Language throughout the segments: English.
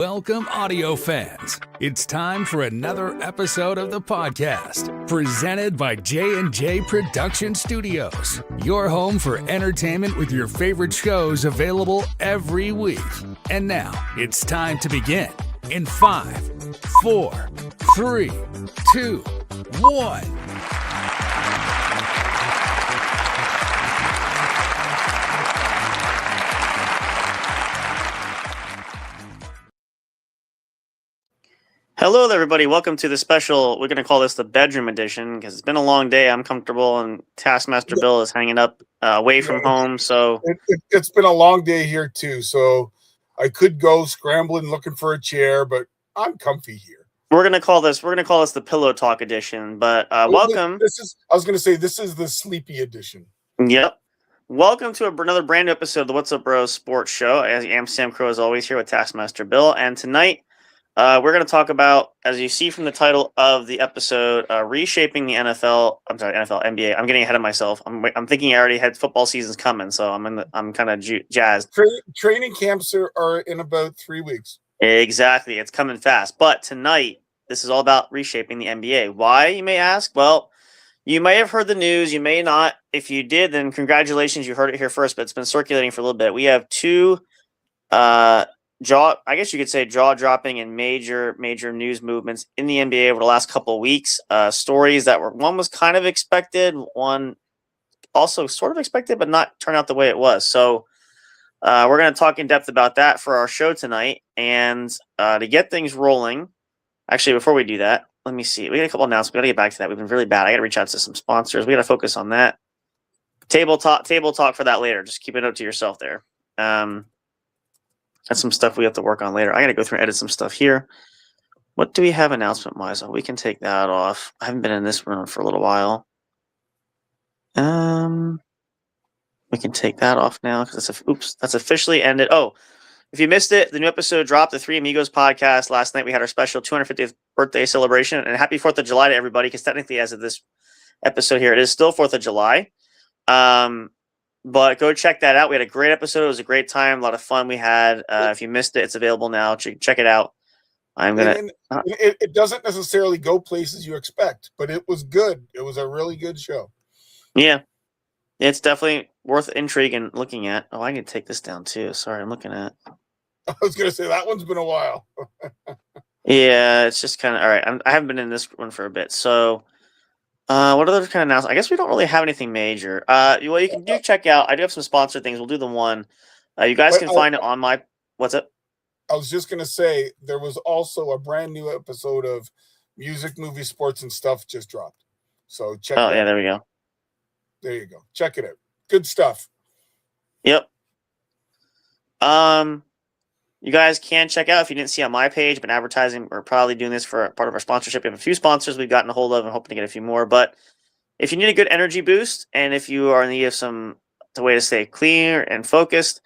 Welcome, audio fans. It's time for another episode of the podcast, presented by J&J Production Studios, your home for entertainment with your favorite shows available every week. And now, it's time to begin in 5, 4, 3, 2, 1. Hello there, everybody. Welcome to the special. We're going to call this the bedroom edition because it's been a long day. I'm comfortable, and Taskmaster Bill is hanging up away from home. So it's been a long day here too. So I could go scrambling looking for a chair, but I'm comfy here. We're going to call this the Pillow Talk edition. But welcome. I was going to say this is the sleepy edition. Yep. Welcome to another brand new episode of the What's Up Bros Sports Show. I am Sam Crow, as always, here with Taskmaster Bill, and tonight. We're going to talk about, as you see from the title of the episode, reshaping the NFL. I'm sorry, NFL, NBA. I'm getting ahead of myself. I'm thinking I already had football seasons coming, so I'm kind of jazzed. Training camps are in about 3 weeks. Exactly, it's coming fast. But tonight, this is all about reshaping the NBA. Why, you may ask? Well, you may have heard the news. You may not. If you did, then congratulations, you heard it here first. But it's been circulating for a little bit. We have two. I guess you could say jaw-dropping and major news movements in the NBA over the last couple of weeks. Stories that one was kind of expected, one also sort of expected, but not turn out the way it was. So we're going to talk in depth about that for our show tonight. And to get things rolling, actually, before we do that, let me see. We got a couple announcements. We got to get back to that. We've been really bad. I got to reach out to some sponsors. We got to focus on that. Table talk for that later. Just keep it up to yourself there. That's some stuff we have to work on later. I got to go through and edit some stuff here. What do we have announcement-wise? Oh, we can take that off. I haven't been in this room for a little while. We can take that off now because that's officially ended. Oh, if you missed it, the new episode dropped, the Three Amigos podcast. Last night we had our special 250th birthday celebration, and happy 4th of July to everybody, because technically as of this episode here, it is still 4th of July. But go check that out. We had a great episode. It was a great time. A lot of fun we had. If you missed it, it's available now. Check it out. It doesn't necessarily go places you expect, but it was good. It was a really good show. Yeah. It's definitely worth intrigue and looking at. Oh, I can take this down too. Sorry, I'm looking at. I was going to say that one's been a while. Yeah, it's just kind of all right. I haven't been in this one for a bit. So what other kind of announcements? I guess we don't really have anything major. Well, you can check out. I do have some sponsored things. We'll do the one. You guys can find it on my. What's it? I was just gonna say there was also a brand new episode of Music, Movie, Sports, and Stuff just dropped. So check. Oh yeah, there we go. There you go. Check it out. Good stuff. Yep. You guys can check out, if you didn't see on my page, been advertising. We're probably doing this for part of our sponsorship. We have a few sponsors we've gotten a hold of and hoping to get a few more. But if you need a good energy boost, and if you are in need of the way to stay clear and focused,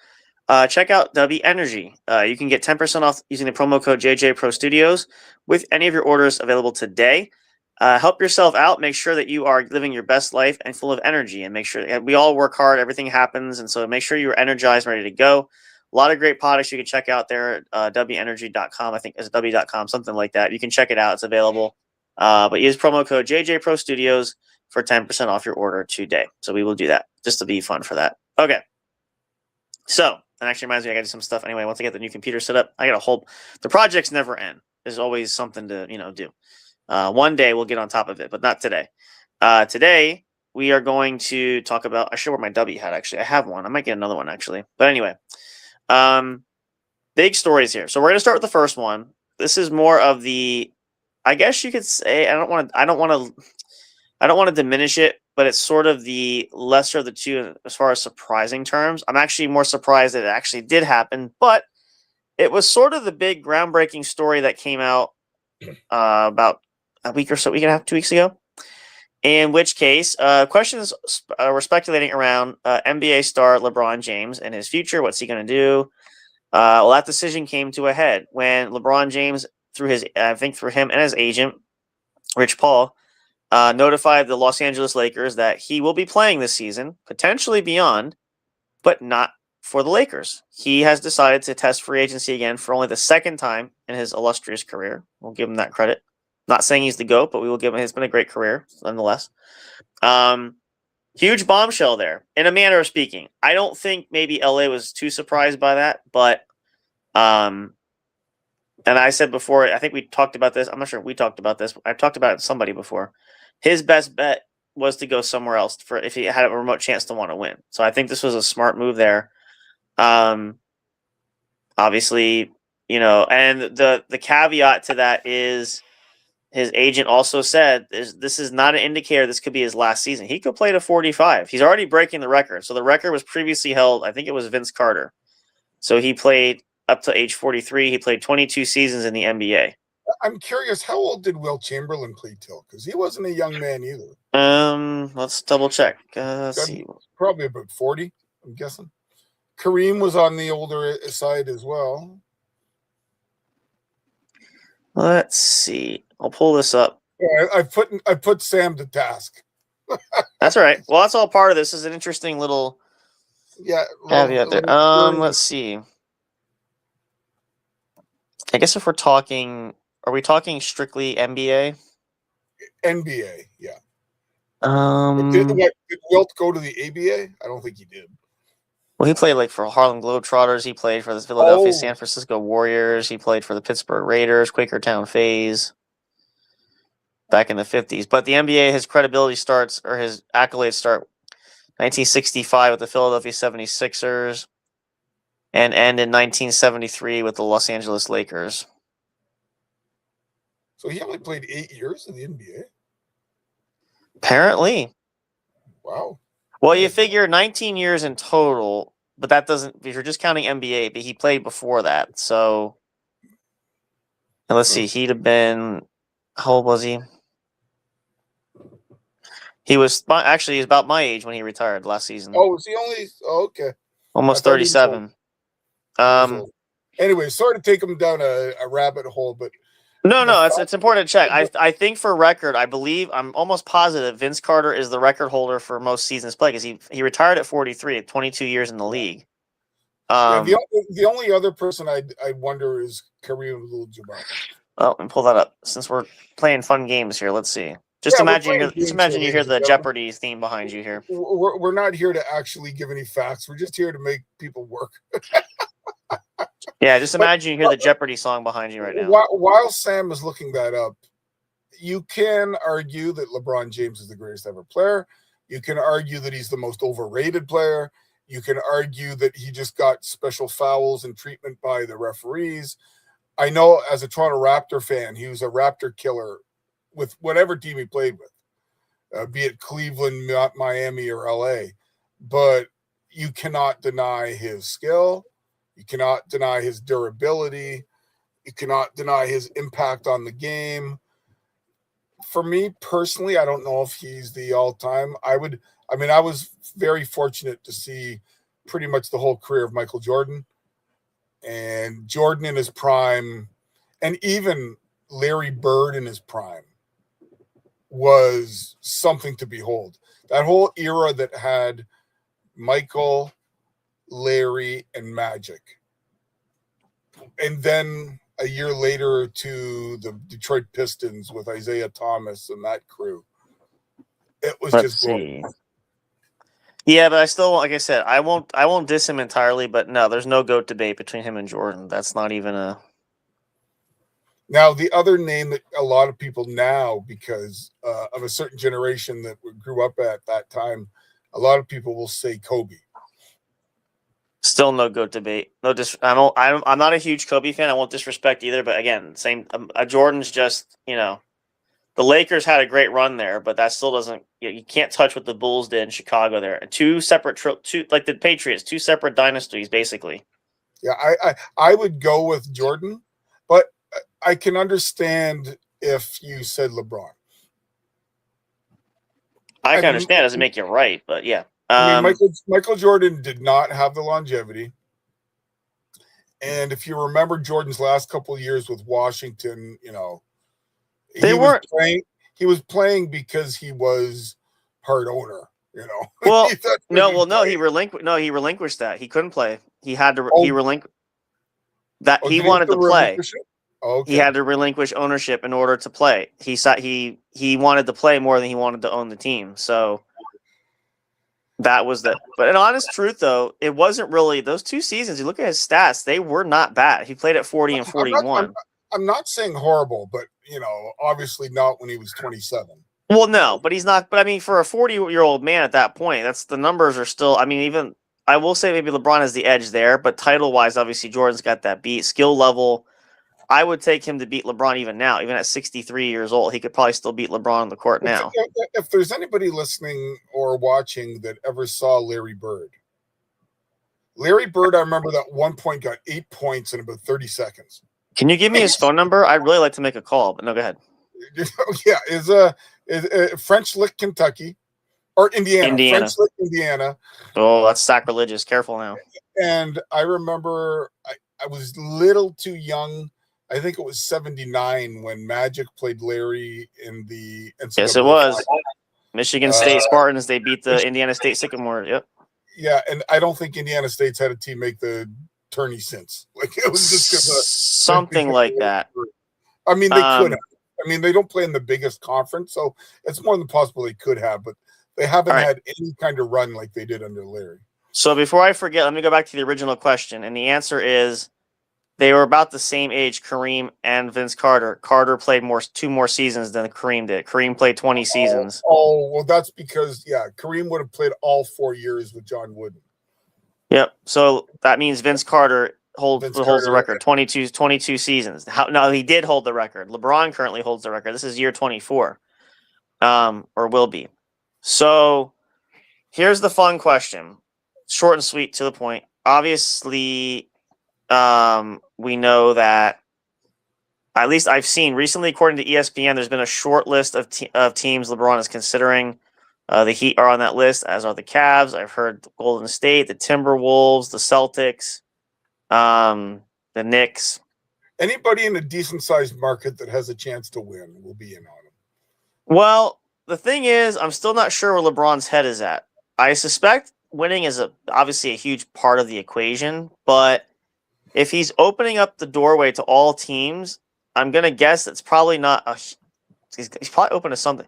check out W Energy. You can get 10% off using the promo code j&jproductionstudios with any of your orders available today. Help yourself out. Make sure that you are living your best life and full of energy. And make sure we all work hard. Everything happens. And so make sure you're energized and ready to go. A lot of great products you can check out there at wenergy.com. I think it's w.com, something like that. You can check it out. It's available. But use promo code j&jproductionstudios for 10% off your order today. So we will do that just to be fun for that. Okay. So, and actually reminds me, I got to do some stuff anyway. Once I get the new computer set up, I got to the projects never end. There's always something to, do. One day we'll get on top of it, but not today. Today we are going to talk about, I should wear my W hat, actually. I have one. I might get another one, actually. But anyway. Big stories here. So we're going to start with the first one. This is more of the, I guess you could say, I don't want to diminish it, but it's sort of the lesser of the two as far as surprising terms. I'm actually more surprised that it actually did happen, but it was sort of the big groundbreaking story that came out about a week or so, week and a half, 2 weeks ago. In which case, questions were speculating around NBA star LeBron James and his future. What's he going to do? Well, that decision came to a head when LeBron James, through him and his agent, Rich Paul, notified the Los Angeles Lakers that he will be playing this season, potentially beyond, but not for the Lakers. He has decided to test free agency again for only the second time in his illustrious career. We'll give him that credit. Not saying he's the GOAT, but we will give him. It's been a great career nonetheless. Huge bombshell there, in a manner of speaking. I don't think maybe LA was too surprised by that, but and I said before, I think we talked about this. I'm not sure if we talked about this. I've talked about it to somebody before. His best bet was to go somewhere else for if he had a remote chance to want to win. So I think this was a smart move there. Obviously, and the caveat to that is his agent also said this is not an indicator this could be his last season. He could play to 45. He's already breaking the record. So the record was previously held, I think it was Vince Carter. So he played up to age 43. He played 22 seasons in the NBA. I'm curious, how old did Wilt Chamberlain play till? Because he wasn't a young man either. Let's double check. Let's see. Probably about 40, I'm guessing. Kareem was on the older side as well. Let's see. I'll pull this up. Yeah, I put Sam to task. That's all right. Well, that's all part of this. Is an interesting little caveat there. Let's see. I guess if we're talking, are we talking strictly NBA? NBA, yeah. Did Wilt go to the ABA? I don't think he did. Well, he played for Harlem Globetrotters. He played for the Philadelphia San Francisco Warriors. He played for the Pittsburgh Raiders, Quakertown Phase back in the 50s. But the NBA, his credibility starts, or his accolades start 1965 with the Philadelphia 76ers and end in 1973 with the Los Angeles Lakers. So he only played 8 years in the NBA? Apparently. Wow. Well, you figure 19 years in total, but that doesn't, if you're just counting NBA, but he played before that. So, and let's see, he'd have been, how old was he? He was actually he's about my age when he retired last season. Oh, was he only? Oh, okay. Almost 37. Anyway, sorry to take him down a rabbit hole, but no, it's important to check. I think for record, I believe I'm almost positive Vince Carter is the record holder for most seasons played because he retired at 43, at 22 years in the league. The only other person I wonder is Kareem Abdul-Jabbar. Oh, and pull that up since we're playing fun games here. Let's see. Just imagine you hear the Jeopardy theme behind you here. We're not here to actually give any facts. We're just here to make people work. Yeah, just imagine you hear the Jeopardy song behind you right now. While Sam is looking that up, you can argue that LeBron James is the greatest ever player. You can argue that he's the most overrated player. You can argue that he just got special fouls and treatment by the referees. I know as a Toronto Raptor fan, he was a Raptor killer with whatever team he played with, be it Cleveland, Miami, or LA. But you cannot deny his skill. You cannot deny his durability. You cannot deny his impact on the game. For me personally, I don't know if he's the all-time. I was very fortunate to see pretty much the whole career of Michael Jordan. And Jordan in his prime, and even Larry Bird in his prime, was something to behold. That whole era that had Michael, Larry, and Magic. And then a year later to the Detroit Pistons with Isaiah Thomas and that crew. It was just glorious. Yeah, but I still, like I said, I won't diss him entirely, but no, there's no GOAT debate between him and Jordan. That's not even a... Now, the other name that a lot of people now, because of a certain generation that grew up at that time, a lot of people will say Kobe. Still no GOAT debate. No, I'm not a huge Kobe fan. I won't disrespect either. But again, same. Jordan's just the Lakers had a great run there, but that still doesn't. You can't touch what the Bulls did in Chicago there. Two separate, like the Patriots, two separate dynasties basically. Yeah, I would go with Jordan, but I can understand if you said LeBron. I can understand. It doesn't make you right, but yeah. Michael Jordan did not have the longevity. And if you remember Jordan's last couple of years with Washington, he was playing because he was part owner. You know. Well, He thought no, he well, no, played. he relinquished that. He couldn't play. He had to. Oh, He relinquished that. oh, He did he have wanted to to play. relinquish it? Oh, He okay. had to relinquish ownership in order to play. He wanted to play more than he wanted to own the team. So that was the. But in honest truth, though, it wasn't really those 2 seasons. You look at his stats; they were not bad. He played at 40 and I'm not. 41. I'm not saying horrible, but obviously not when he was 27. Well, no, but he's not. But I mean, for a 40-year-old man at that point, that's the numbers are still. I mean, even I will say maybe LeBron has the edge there, but title-wise, obviously Jordan's got that beat. Skill level, I would take him to beat LeBron even now, even at 63 years old. He could probably still beat LeBron on the court now. If there's anybody listening or watching that ever saw Larry Bird, I remember that one point got 8 points in about 30 seconds. Can you give me his phone number? I'd really like to make a call, but no, go ahead. Yeah, is French Lick, Kentucky, or Indiana. French Lick, Indiana. Oh, that's sacrilegious. Careful now. And I remember I was little too young. I think it was 79 when Magic played Larry in the NCAA. Yes, it was. Michigan State Spartans, they beat the Indiana State Sycamore. Yep. Yeah, and I don't think Indiana State's had a team make the tourney since. Like, it was just something like that. I mean, they could have. I mean, they don't play in the biggest conference, so it's more than possible they could have, but they haven't had any kind of run like they did under Larry. So before I forget, let me go back to the original question, and the answer is they were about the same age, Kareem and Vince Carter. Carter played 2 more seasons than Kareem did. Kareem played 20 seasons. Oh, well, that's because, Kareem would have played all 4 years with John Wooden. Yep. So that means Vince Carter holds the record, 22 seasons. No, he did hold the record. LeBron currently holds the record. This is year 24, or will be. So here's the fun question. Short and sweet, to the point. Obviously, we know that, at least I've seen recently, according to ESPN, there's been a short list of teams LeBron is considering. The Heat are on that list, as are the Cavs. I've heard Golden State, the Timberwolves, the Celtics, the Knicks. Anybody in a decent-sized market that has a chance to win will be in on them. Well, the thing is, I'm still not sure where LeBron's head is at. I suspect winning is obviously a huge part of the equation, but if he's opening up the doorway to all teams, I'm going to guess it's probably not he's probably open to something.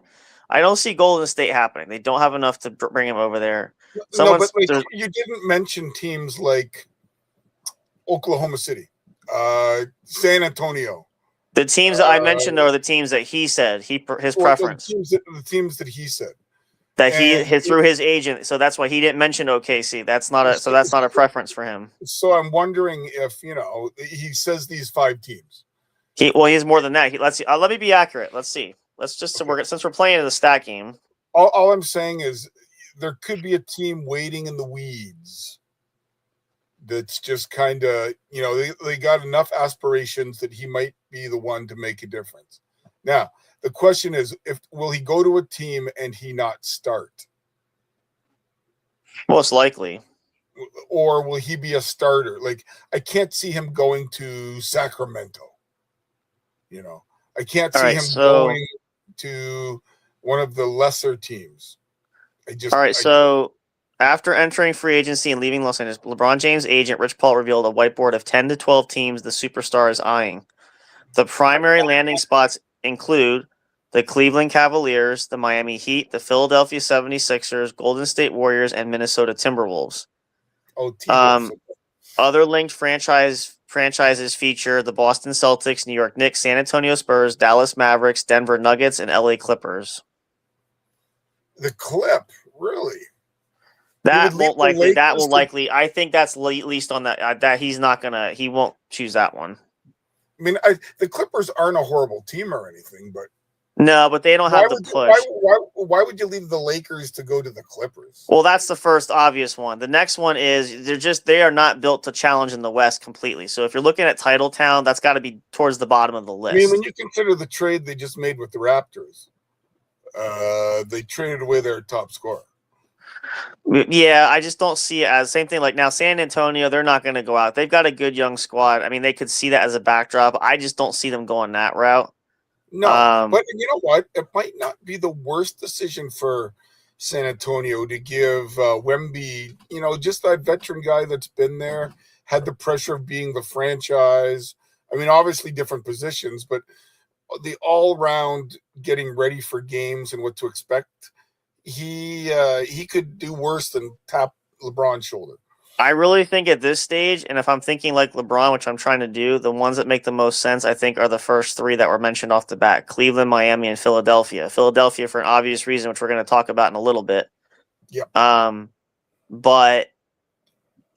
I don't see Golden State happening. They don't have enough to bring him over there. No, but you didn't mention teams like Oklahoma City, San Antonio. The teams that I mentioned are the teams that he said his preference. The teams that he said that he through his agent. So that's why he didn't mention OKC. That's not a preference for him. So I'm wondering if he says these 5 teams. He has more than that. Let's see. Let me be accurate. Let's see. Let's just since we're playing in the stat game. All I'm saying is there could be a team waiting in the weeds. That's just kind of they got enough aspirations that he might be the one to make a difference. Now the question is, will he go to a team and he not start? Most likely. Or will he be a starter? Like, I can't see him going to Sacramento. I can't see him going to one of the lesser teams. So after entering free agency and leaving Los Angeles, LeBron James' agent Rich Paul revealed a whiteboard of 10 to 12 teams the superstar is eyeing. The primary landing spots include the Cleveland Cavaliers, the Miami Heat, the Philadelphia 76ers, Golden State Warriors, and Minnesota Timberwolves. Other linked franchises feature the Boston Celtics, New York Knicks, San Antonio Spurs, Dallas Mavericks, Denver Nuggets, and LA Clippers. The Clip, really? That won't likely. That will likely. I think that's at least on that. That he's not gonna. He won't choose that one. I mean, the Clippers aren't a horrible team or anything, but no, but they don't have the push. Why would you leave the Lakers to go to the Clippers? Well, that's the first obvious one. The next one is they are not built to challenge in the West completely. So if you're looking at Title Town, that's got to be towards the bottom of the list. I mean, when you consider the trade they just made with the Raptors, they traded away their top scorer. Yeah, I just don't see it as same thing. Like now, San Antonio, they're not going to go out. They've got a good young squad. I mean, they could see that as a backdrop. I just don't see them going that route. No, but you know what? It might not be the worst decision for San Antonio to give Wemby, just that veteran guy that's been there, had the pressure of being the franchise. I mean, obviously different positions, but the all-round getting ready for games and what to expect. He could do worse than tap LeBron's shoulder. I really think at this stage, and if I'm thinking like LeBron, which I'm trying to do, the ones that make the most sense, I think, are the first three that were mentioned off the bat: Cleveland, Miami, and Philadelphia. Philadelphia for an obvious reason, which we're going to talk about in a little bit. Yep. But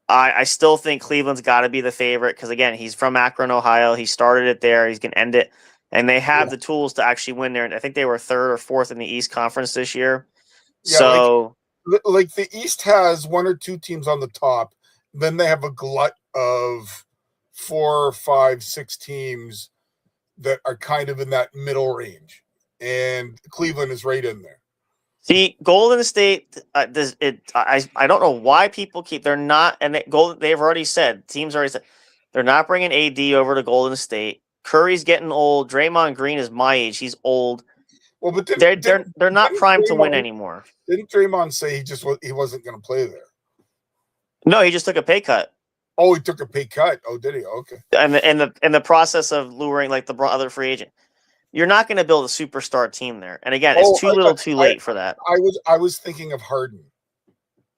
I still think Cleveland's got to be the favorite because, again, he's from Akron, Ohio. He started it there. He's going to end it. And they have the tools to actually win there. And I think they were third or fourth in the East Conference this year. Yeah, so... Like the East has one or two teams on the top, then they have a glut of 4, 5, 6 teams that are kind of in that middle range, and Cleveland is right in there. See, Golden State I don't know why people they're not, and they've already said, teams already said they're not bringing AD over to Golden State. Curry's getting old. Draymond Green is my age. He's old. Well, but they're not primed to win anymore. Didn't Draymond say he wasn't going to play there? No, he just took a pay cut. Oh, he took a pay cut. Oh, did he? Okay. And the process of luring like the other free agent, you're not going to build a superstar team there. And again, it's too late for that. I was thinking of Harden.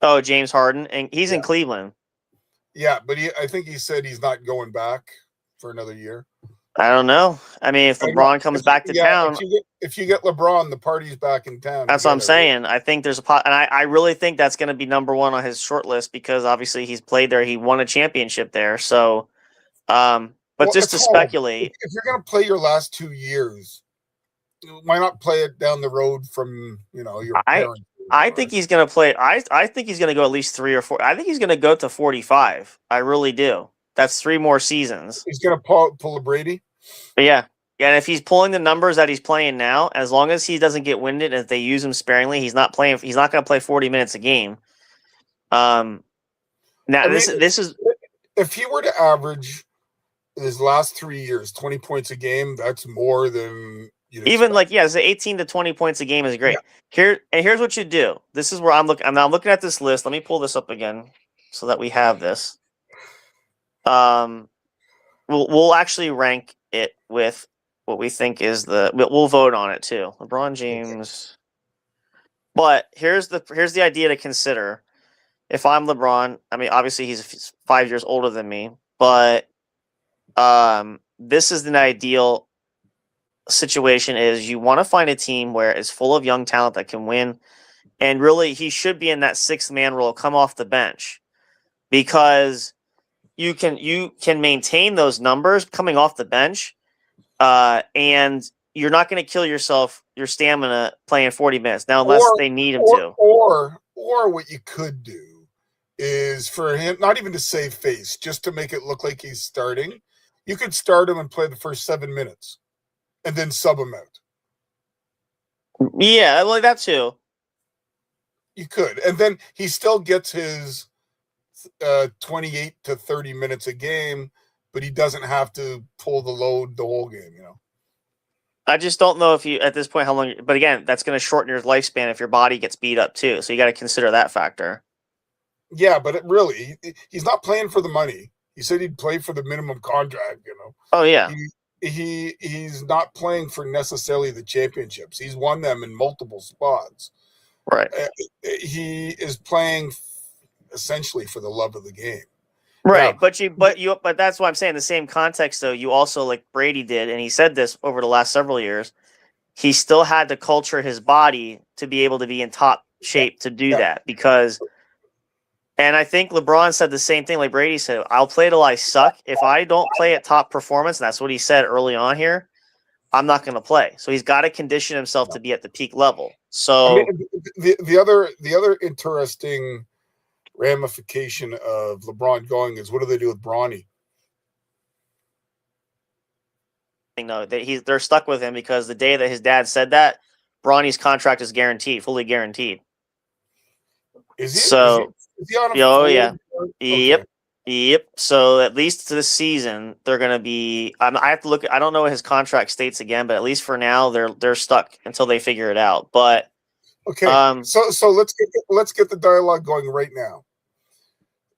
Oh, James Harden, and he's in Cleveland. Yeah, but I think he said he's not going back for another year. I don't know. I mean, if LeBron comes back to town, if you get LeBron, the party's back in town. That's what I'm saying. I think there's and I really think that's going to be number one on his short list because obviously he's played there. He won a championship there. So, just to speculate, if you're going to play your last 2 years, why not play it down the road from your parents? I think he's going to play. I think he's going to go at least 3 or 4. I think he's going to go to 45. I really do. That's 3 more seasons. He's going to pull a Brady? But yeah. And if he's pulling the numbers that he's playing now, as long as he doesn't get winded and if they use him sparingly, he's not going to play 40 minutes a game. This is... If he were to average his last 3 years, 20 points a game, that's more than... Even expect. 18 to 20 points a game is great. Yeah. Here's what you do. This is where I'm looking. I'm looking at this list. Let me pull this up again so that we have this. We'll actually rank it with what we think is we'll vote on it too. LeBron James. But here's the idea to consider. If I'm LeBron, I mean, obviously he's 5 years older than me, but this is an ideal situation. Is you want to find a team where it's full of young talent that can win, and really he should be in that 6th man role, come off the bench, because you can maintain those numbers coming off the bench, and you're not going to kill your stamina playing 40 minutes now unless they need him to. Or what you could do is for him not even to save face, just to make it look like he's starting. You could start him and play the first 7 minutes, and then sub him out. Yeah, like that too. You could, and then he still gets his 28 to 30 minutes a game, but he doesn't have to pull the load the whole game, I just don't know if you, at this point, how long, but again, that's going to shorten your lifespan if your body gets beat up too. So you got to consider that factor. Yeah, but he's not playing for the money. He said he'd play for the minimum contract, Oh yeah. He's not playing for necessarily the championships. He's won them in multiple spots. Right. He is playing essentially for the love of the game. Right. Yeah. But that's why I'm saying, the same context though, you also, like Brady did, and he said this over the last several years, he still had to culture his body to be able to be in top shape to do that, because, and I think LeBron said the same thing, like Brady said, I'll play till I suck. If I don't play at top performance, and that's what he said early on here, I'm not going to play. So he's got to condition himself to be at the peak level. So the other interesting ramification of LeBron going is, what do they do with Bronny? No, they're stuck with him because the day that his dad said that, Bronny's contract is guaranteed, fully guaranteed. Is he? So, is he on a okay. Yep. So at least this season, they're going to be. I have to look. I don't know what his contract states again, but at least for now, they're stuck until they figure it out. But Okay, so let's get the dialogue going right now.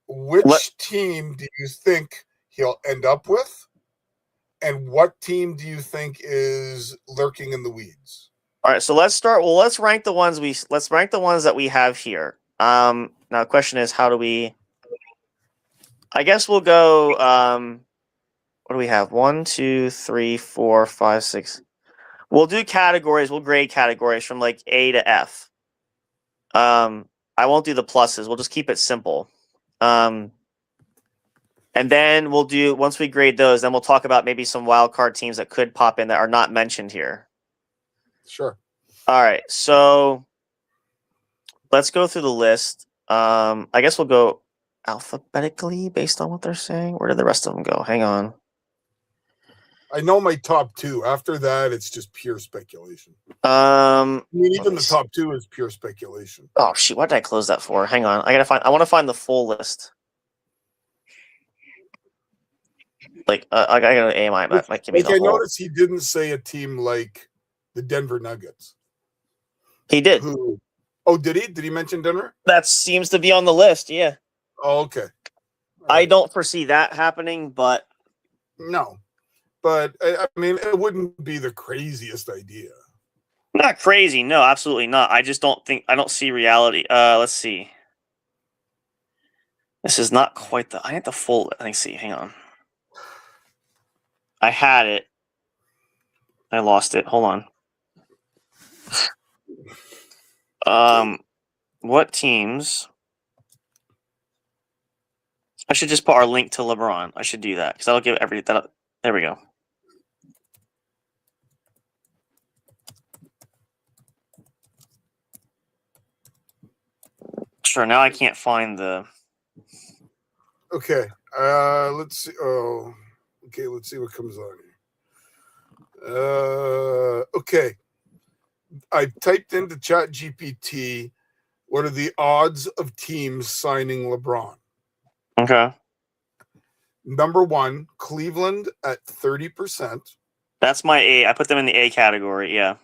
Which team do you think he'll end up with, and what team do you think is lurking in the weeds? All right, so let's start. Well, let's rank the ones that we have here. Now the question is, how do we? I guess we'll go. What do we have? 1, 2, 3, 4, 5, 6. We'll do categories. We'll grade categories from like A to F. I won't do the pluses. We'll just keep it simple. And then we'll do, once we grade those, then we'll talk about maybe some wild card teams that could pop in that are not mentioned here. Sure. All right, so let's go through the list. I guess we'll go alphabetically based on what they're saying. Where did the rest of them go? Hang on. I know my top 2. After that, it's just pure speculation. I mean, even the top 2 is pure speculation. Oh shoot! What did I close that for? Hang on. I want to find the full list. Like I got an AMI. Like I noticed he didn't say a team like the Denver Nuggets. He did. Oh, did he? Did he mention Denver? That seems to be on the list. Yeah. Oh, okay. I don't foresee that happening, but no. But I mean, it wouldn't be the craziest idea. Not crazy. No, absolutely not. I just don't see reality. Let's see. This is not quite I had the full. Let's see. Hang on. I had it. I lost it. Hold on. What teams? I should just put our link to LeBron. I should do that because that'll give that. There we go. Sure. Now I can't find the. Okay. Let's see. Oh, okay. Let's see what comes on here. Okay. I typed into ChatGPT, what are the odds of teams signing LeBron? Okay. Number 1, Cleveland at 30%. That's my A. I put them in the A category. Yeah.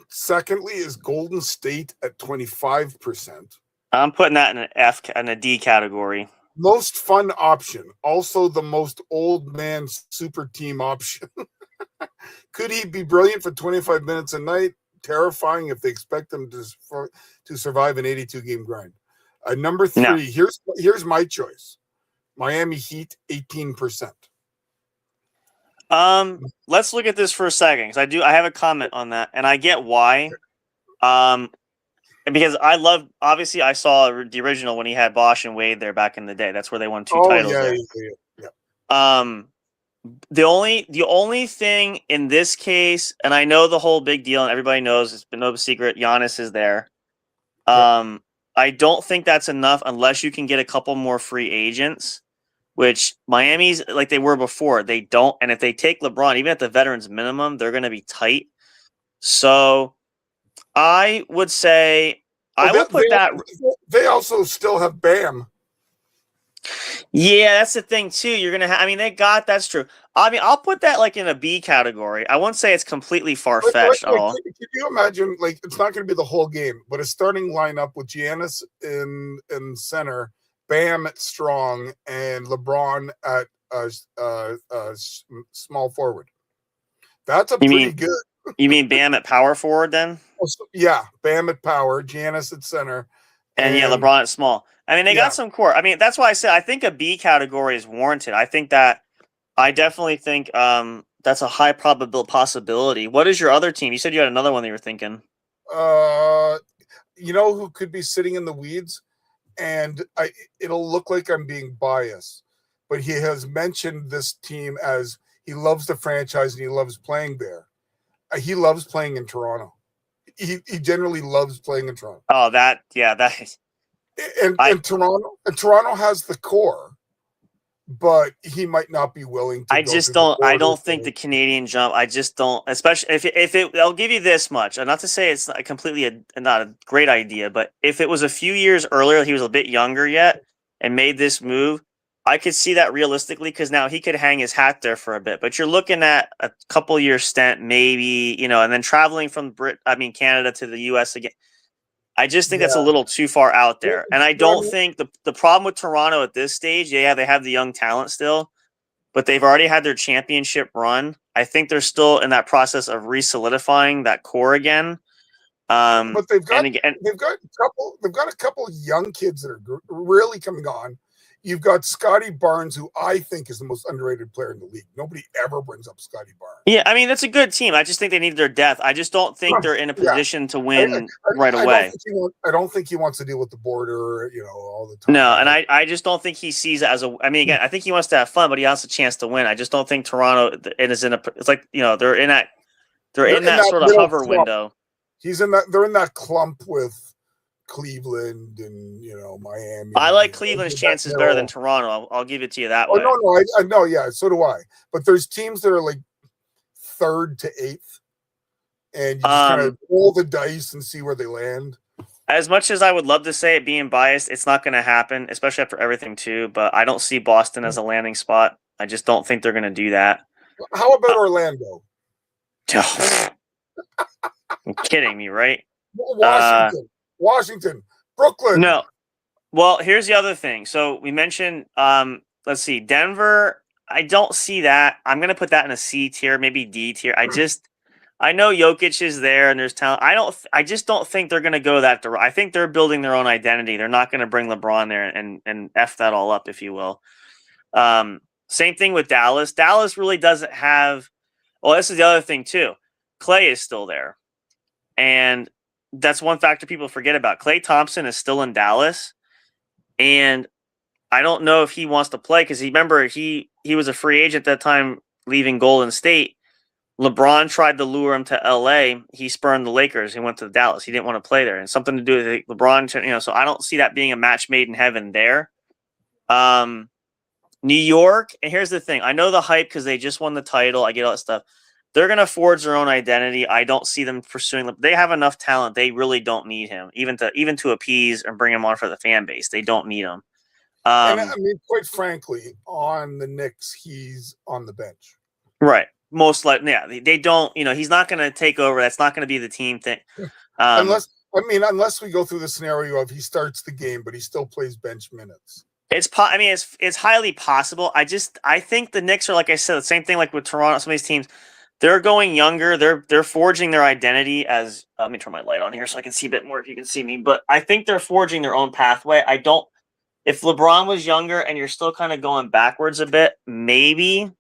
Secondly is Golden State at 25%. I'm putting that in an F and a D category. Most fun option. Also the most old man super team option. Could he be brilliant for 25 minutes a night? Terrifying if they expect him to survive an 82-game grind. Number 3, no. Here's my choice. Miami Heat, 18%. Let's look at this for a second because I have a comment on that, and I get why. Because obviously I saw the original when he had Bosch and Wade there back in the day. That's where they won 2 titles. Yeah. The only thing in this case, and I know the whole big deal, and everybody knows it's been no secret, Giannis is there. I don't think that's enough unless you can get a couple more free agents, which Miami's like they were before. They don't, and if they take LeBron, even at the veterans minimum, they're going to be tight. So I would say they also still have Bam. Yeah, that's the thing too. You're gonna have. I mean, that's true. I mean, I'll put that like in a B category. I won't say it's completely far fetched at all. Can you imagine? Like, it's not going to be the whole game, but a starting lineup with Giannis in center, Bam at strong, and LeBron at small forward. That's pretty good. You mean Bam at power forward then? Yeah, Bam at power, Giannis at center, and LeBron at small. I mean, they got some core. I mean, that's why I said I think a B category is warranted. I definitely think that's a high probable possibility. What is your other team? You said you had another one that you were thinking. You know who could be sitting in the weeds? And it'll look like I'm being biased, but he has mentioned this team as he loves the franchise and he loves playing there. He loves playing in Toronto. He generally loves playing in Toronto. Oh, that is. And Toronto has the core, but he might not be willing to. I don't think the Canadian jump. I just don't, especially if I'll give you this much. Not to say it's not a great idea, but if it was a few years earlier, he was a bit younger yet and made this move, I could see that realistically because now he could hang his hat there for a bit. But you're looking at a couple year stint, maybe, and then traveling from Canada to the U.S. again. I just think that's a Yeah. little too far out Well, there. And I no, I don't mean, think the problem with Toronto at this stage, yeah, they have the young talent still, but they've already had their championship run. I think they're still in that process of re-solidifying that core again. but they've got And again, a couple young kids that are really coming on. You've got Scotty Barnes, who I think is the most underrated player in the league. Nobody ever brings up Scotty Barnes. yeah, I mean that's a good team. I just think they need their depth. I just don't think they're in a Yeah. position to win right I away. I don't think he wants to deal with the border, all the time. No, and I just don't think he sees it as a. I mean, again, I think he wants to have fun, but he wants a chance to win. I just don't think Toronto is in a. It's like they're in that sort of hover clump. window. They're in that clump with Cleveland and Miami. I like Cleveland's chances better than Toronto. I'll give it to you that way. No, I know, yeah, so do I. But there's teams that are like 3rd to 8th, and you just kind of roll the dice and see where they land. As much as I would love to say it, being biased, it's not going to happen, especially after everything too. But I don't see Boston as a landing spot. I just don't think they're going to do that. How about Orlando? You're kidding me, right? Washington, Brooklyn. No. Well, here's the other thing. So we mentioned, let's see, Denver. I don't see that. I'm going to put that in a C tier, maybe D tier. I know Jokic is there and there's talent. I just don't think they're going to go that direction. I think they're building their own identity. They're not going to bring LeBron there and F that all up, if you will. Same thing with Dallas. Dallas really doesn't have, well, this is the other thing too. Klay is still there. And that's one factor people forget about. Klay Thompson is still in Dallas, and I don't know if he wants to play because remember he was a free agent at that time, leaving Golden State. LeBron tried to lure him to LA. He spurned the Lakers. He went to Dallas. He didn't want to play there, and something to do with LeBron. So I don't see that being a match made in heaven there. New York, and here's the thing: I know the hype because they just won the title. I get all that stuff. They're going to forge their own identity. I don't see them pursuing them. They have enough talent. They really don't need him, even to appease and bring him on for the fan base. They don't need him. And I mean, quite frankly, on the Knicks, he's on the bench. Right. Most likely, yeah. They don't. He's not going to take over. That's not going to be the team thing. Unless we go through the scenario of he starts the game, but he still plays bench minutes. It's highly possible. I think the Knicks are, like I said, the same thing like with Toronto. Some of these teams. They're going younger. They're forging their identity as. Let me turn my light on here so I can see a bit more if you can see me. But I think they're forging their own pathway. I don't. If LeBron was younger and you're still kind of going backwards a bit, maybe.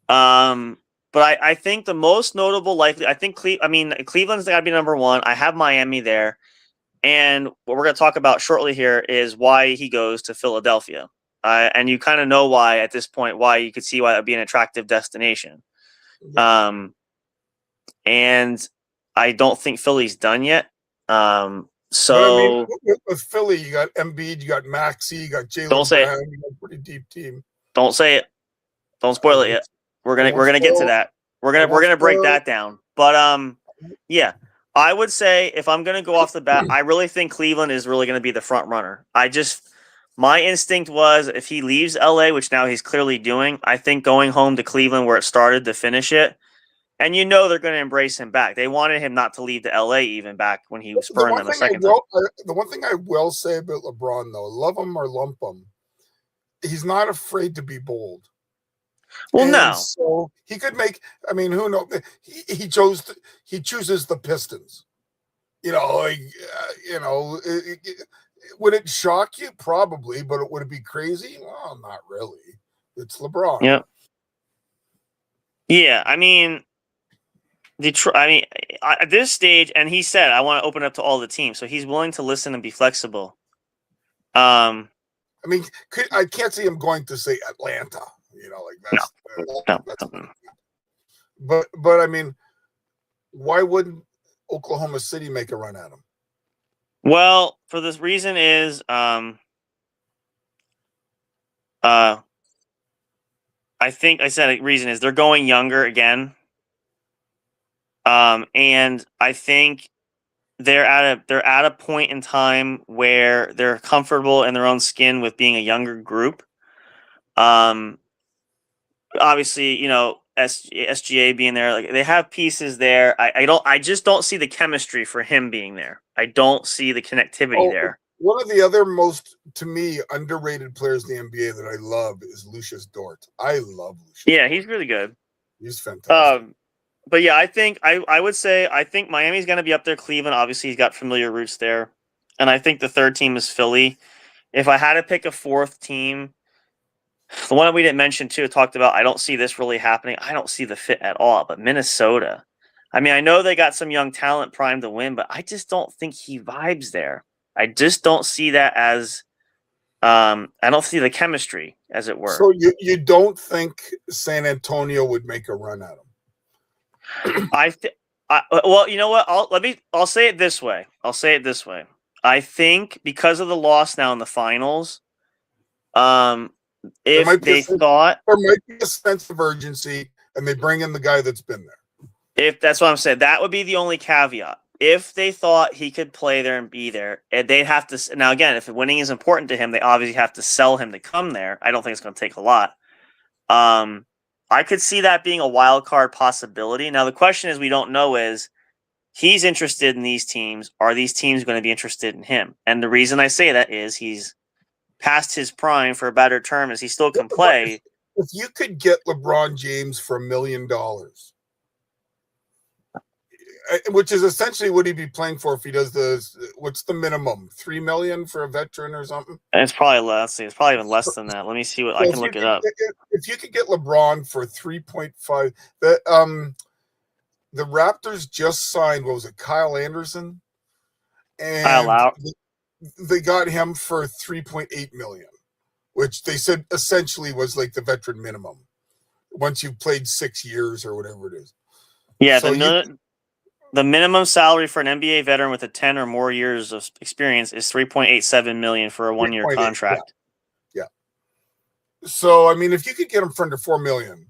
But I think the most notable likely. I think Cleveland's got to be number one. I have Miami there, and what we're going to talk about shortly here is why he goes to Philadelphia. And you kind of know why at this point. Why you could see why it would be an attractive destination. And I don't think Philly's done yet. So with Philly, you got Embiid, you got Maxey, you got Jaylen Brown, you got a pretty deep team. Don't say it. Don't spoil it yet. We're gonna get to that. We're gonna break that down. But yeah, I would say if I'm gonna go off the bat, I really think Cleveland is really gonna be the front runner. My instinct was if he leaves LA, which now he's clearly doing, I think going home to Cleveland where it started to finish it. And they're going to embrace him back. They wanted him not to leave to LA even back when he spurned them a second time. The one thing I will say about LeBron, though, love him or lump him, he's not afraid to be bold. Well, no. So he could make, who knows? He chooses the Pistons. Would it shock you? Probably, but would it be crazy? Well, not really. It's LeBron. Yeah. Yeah, at this stage, and he said, I want to open up to all the teams. So he's willing to listen and be flexible. I can't see him going to say Atlanta, that's but why wouldn't Oklahoma City make a run at him? Well, for this reason is, I think I said a reason is they're going younger again. And I think they're at a point in time where they're comfortable in their own skin with being a younger group. Obviously, SGA being there. Like they have pieces there. I just don't see the chemistry for him being there. I don't see the connectivity there. One of the other most, to me, underrated players in the NBA that I love is Lucius Dort. I love Lucius. Yeah, Dort. he's really good. He's fantastic. But yeah, I think I would say I think Miami's going to be up there. Cleveland, obviously, he's got familiar roots there, and I think the third team is Philly. If I had to pick a fourth team, the one that we didn't mention too, talked about, I don't see this really happening. I don't see the fit at all. But Minnesota, I mean, I know they got some young talent primed to win, but I just don't think he vibes there. I just don't see that as. I don't see the chemistry, as it were. So you don't think San Antonio would make a run at him? Well, you know what? I'll say it this way. I think because of the loss now in the finals, if they thought there might be a sense of urgency, and they bring in the guy that's been there. If that's what I'm saying, that would be the only caveat. If they thought he could play there and be there, and they'd have to. Now, again, if winning is important to him, they obviously have to sell him to come there. I don't think it's going to take a lot. I could see that being a wild card possibility. Now, the question is, we don't know is he's interested in these teams. Are these teams going to be interested in him? And the reason I say that is he's past his prime, for a better term, is he still can play. If you could get LeBron James for $1 million, which is essentially what he'd be playing for if he does what's the minimum? $3 million for a veteran or something? And it's probably less. It's probably even less than that. Let me see what I can look it up. If you could get LeBron for 3.5, the Raptors just signed, what was it, Kyle Anderson? And Kyle Lowry. They got him for $3.8 million, which they said essentially was like the veteran minimum once you've played 6 years or whatever it is. Yeah, so the minimum salary for an NBA veteran with 10 or more years of experience is $3.87 million for a 1-year contract. Yeah. So, I mean, if you could get him for under $4 million,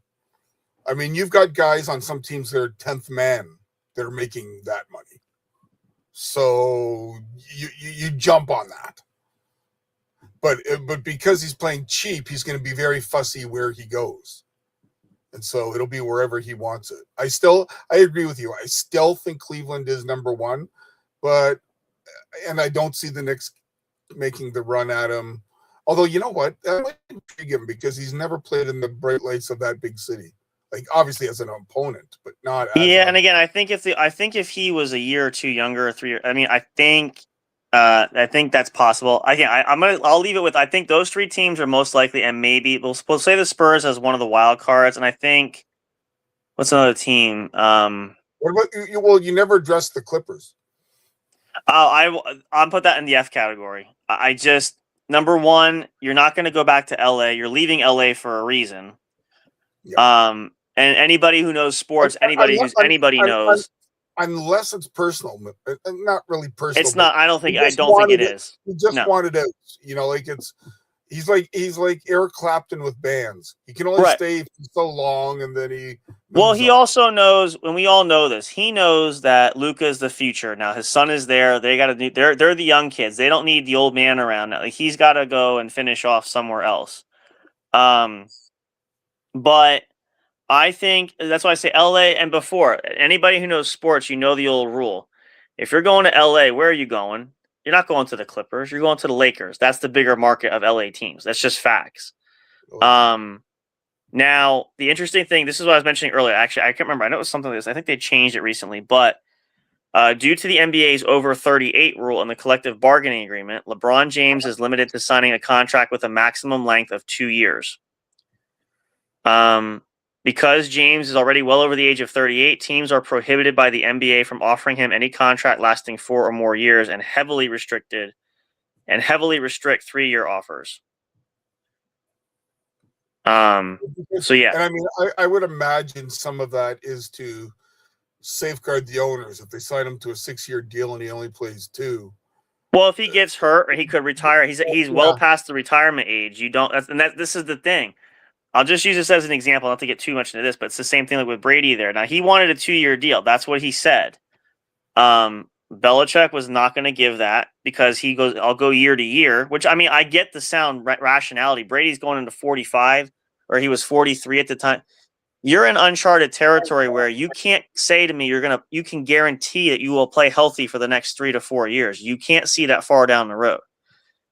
I mean, you've got guys on some teams that are 10th man that are making that money. So you jump on that. But because he's playing cheap, he's going to be very fussy where he goes. And so it'll be wherever he wants it. I agree with you. I still think Cleveland is number one, and I don't see the Knicks making the run at him. Although, you know what? That might intrigue him because he's never played in the bright lights of that big city. Like, obviously as an opponent, but not as and again, I think if he was a year or two younger, or 3 years, I mean, I think that's possible. I'll leave it with, I think those three teams are most likely, and maybe we'll say the Spurs as one of the wild cards. And I think, what's another team? What about you? Well, you never addressed the Clippers. I'll put that in the F category. I just, number one, you're not going to go back to LA. You're leaving LA for a reason. Yeah. And anybody who knows sports, anybody knows. Unless it's personal, not really personal. It's not. I don't think it is. He just wanted out. You know, like he's like Eric Clapton with bands. He can only stay for so long, and then he. Well, he also knows, and we all know this. He knows that Luka is the future. Now his son is there. They got to. They're the young kids. They don't need the old man around now. Like, he's got to go and finish off somewhere else. But I think that's why I say LA. And before, anybody who knows sports, you know the old rule. If you're going to LA, where are you going? You're not going to the Clippers. You're going to the Lakers. That's the bigger market of LA teams. That's just facts. Now, the interesting thing, this is what I was mentioning earlier. Actually, I can't remember. I know it was something like this. I think they changed it recently. But due to the NBA's over 38 rule and the collective bargaining agreement, LeBron James is limited to signing a contract with a maximum length of 2 years. Because James is already well over the age of 38, teams are prohibited by the NBA from offering him any contract lasting 4 or more years and heavily restrict 3-year offers. So yeah. And I mean, I would imagine some of that is to safeguard the owners. If they sign him to a 6-year deal and he only plays 2. Well, if he gets hurt or he could retire, he's well past the retirement age. This is the thing. I'll just use this as an example, not to get too much into this, but it's the same thing like with Brady there. Now, he wanted a 2-year deal. That's what he said. Belichick was not going to give that because he goes, I'll go year to year, which, I mean, I get the sound rationality. Brady's going into 45, or he was 43 at the time. you're in uncharted territory where you can't say to me you can guarantee that you will play healthy for the next 3 to 4 years. You can't see that far down the road.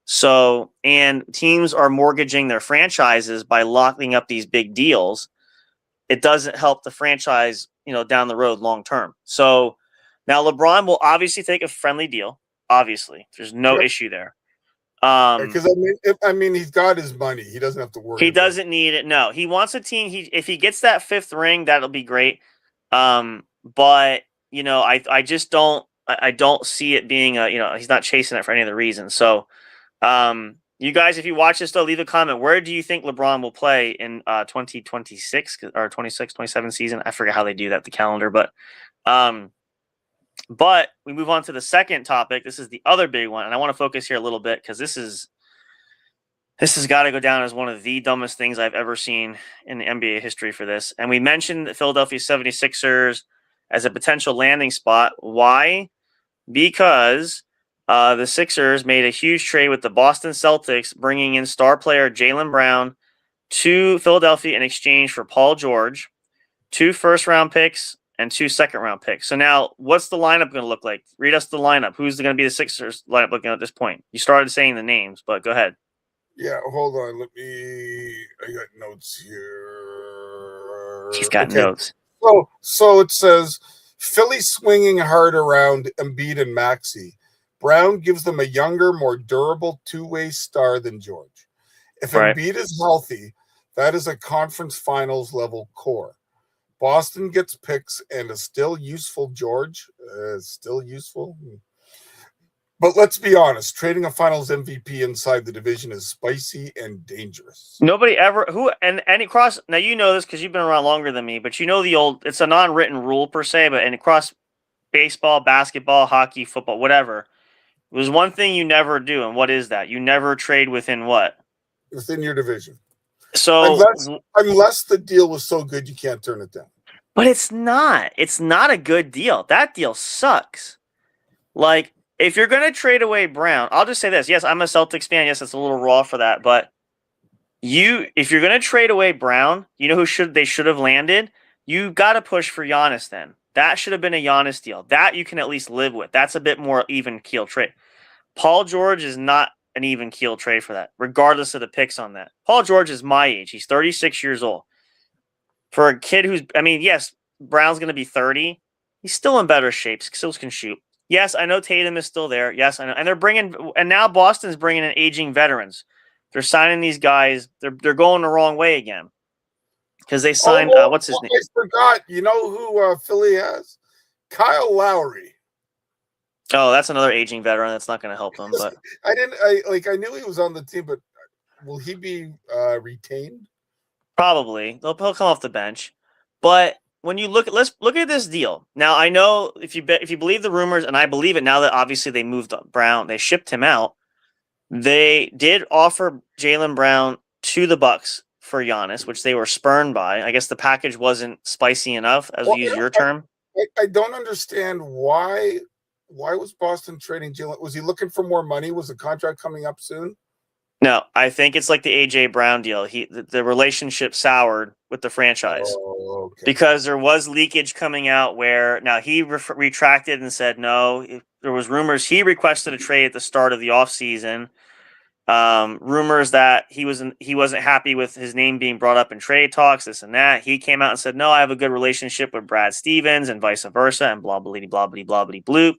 So, and teams are mortgaging their franchises by locking up these big deals. It doesn't help the franchise, down the road long term. So now LeBron will obviously take a friendly deal. Obviously, there's no issue there. Because he's got his money. He doesn't have to worry. He doesn't need it. No, he wants a team. If he gets that 5th ring, that'll be great. But I just don't. I don't see it being he's not chasing it for any other reason. So, you guys, if you watch this, though, leave a comment. Where do you think LeBron will play in 2026 or 26, 27 season? I forget how they do that, the calendar, but we move on to the second topic. This is the other big one, and I want to focus here a little bit because this has got to go down as one of the dumbest things I've ever seen in the NBA history for this. And we mentioned the Philadelphia 76ers as a potential landing spot. Why? Because the Sixers made a huge trade with the Boston Celtics, bringing in star player Jaylen Brown to Philadelphia in exchange for Paul George, 2 first-round picks, and 2 second-round picks. So now, what's the lineup going to look like? Read us the lineup. Who's going to be the Sixers lineup looking at this point? You started saying the names, but go ahead. Yeah, hold on. I got notes here. He's got notes. So it says, Philly swinging hard around Embiid and Maxey. Brown gives them a younger, more durable two-way star than George. If Embiid is healthy, that is a conference finals level core. Boston gets picks and a still useful George. Still useful. But let's be honest, trading a finals MVP inside the division is spicy and dangerous. Nobody ever across, now you know this because you've been around longer than me, but you know it's a non-written rule per se, but across baseball, basketball, hockey, football, whatever, there's one thing you never do, and what is that? You never trade within what? Within your division. So unless the deal was so good you can't turn it down. But it's not. It's not a good deal. That deal sucks. Like, if you're going to trade away Brown, I'll just say this. Yes, I'm a Celtics fan. Yes, it's a little raw for that. But if you're going to trade away Brown, you know who they should have landed? You got to push for Giannis then. That should have been a Giannis deal. That you can at least live with. That's a bit more even keel trade. Paul George is not an even keel trade for that, regardless of the picks on that. Paul George is my age. He's 36 years old. For a kid yes, Brown's going to be 30. He's still in better shape. Still can shoot. Yes, I know Tatum is still there. Yes, I know. And now Boston's bringing in aging veterans. They're signing these guys. They're going the wrong way again. Because they signed, what's his name? I forgot. You know who Philly has? Kyle Lowry. Oh, that's another aging veteran. That's not going to help him. But I knew he was on the team, but will he be retained? Probably. He'll come off the bench. But when you let's look at this deal. Now, I know if you believe the rumors, and I believe it now that obviously they moved Brown, they shipped him out. They did offer Jaylen Brown to the Bucks for Giannis, which they were spurned by. I guess the package wasn't spicy enough, as we use your term. I don't understand why was Boston trading Jaylen? Was he looking for more money? Was the contract coming up soon? A.J. I think it's like the A.J. Brown deal. The relationship soured with the franchise because there was leakage coming out where now he retracted and said no. There was rumors he requested a trade at the start of the offseason. Rumors that he wasn't happy with his name being brought up in trade talks, this and that. He came out and said, no, I have a good relationship with Brad Stevens and vice versa and blah, blah, blah, blah, blah, blah, bloop,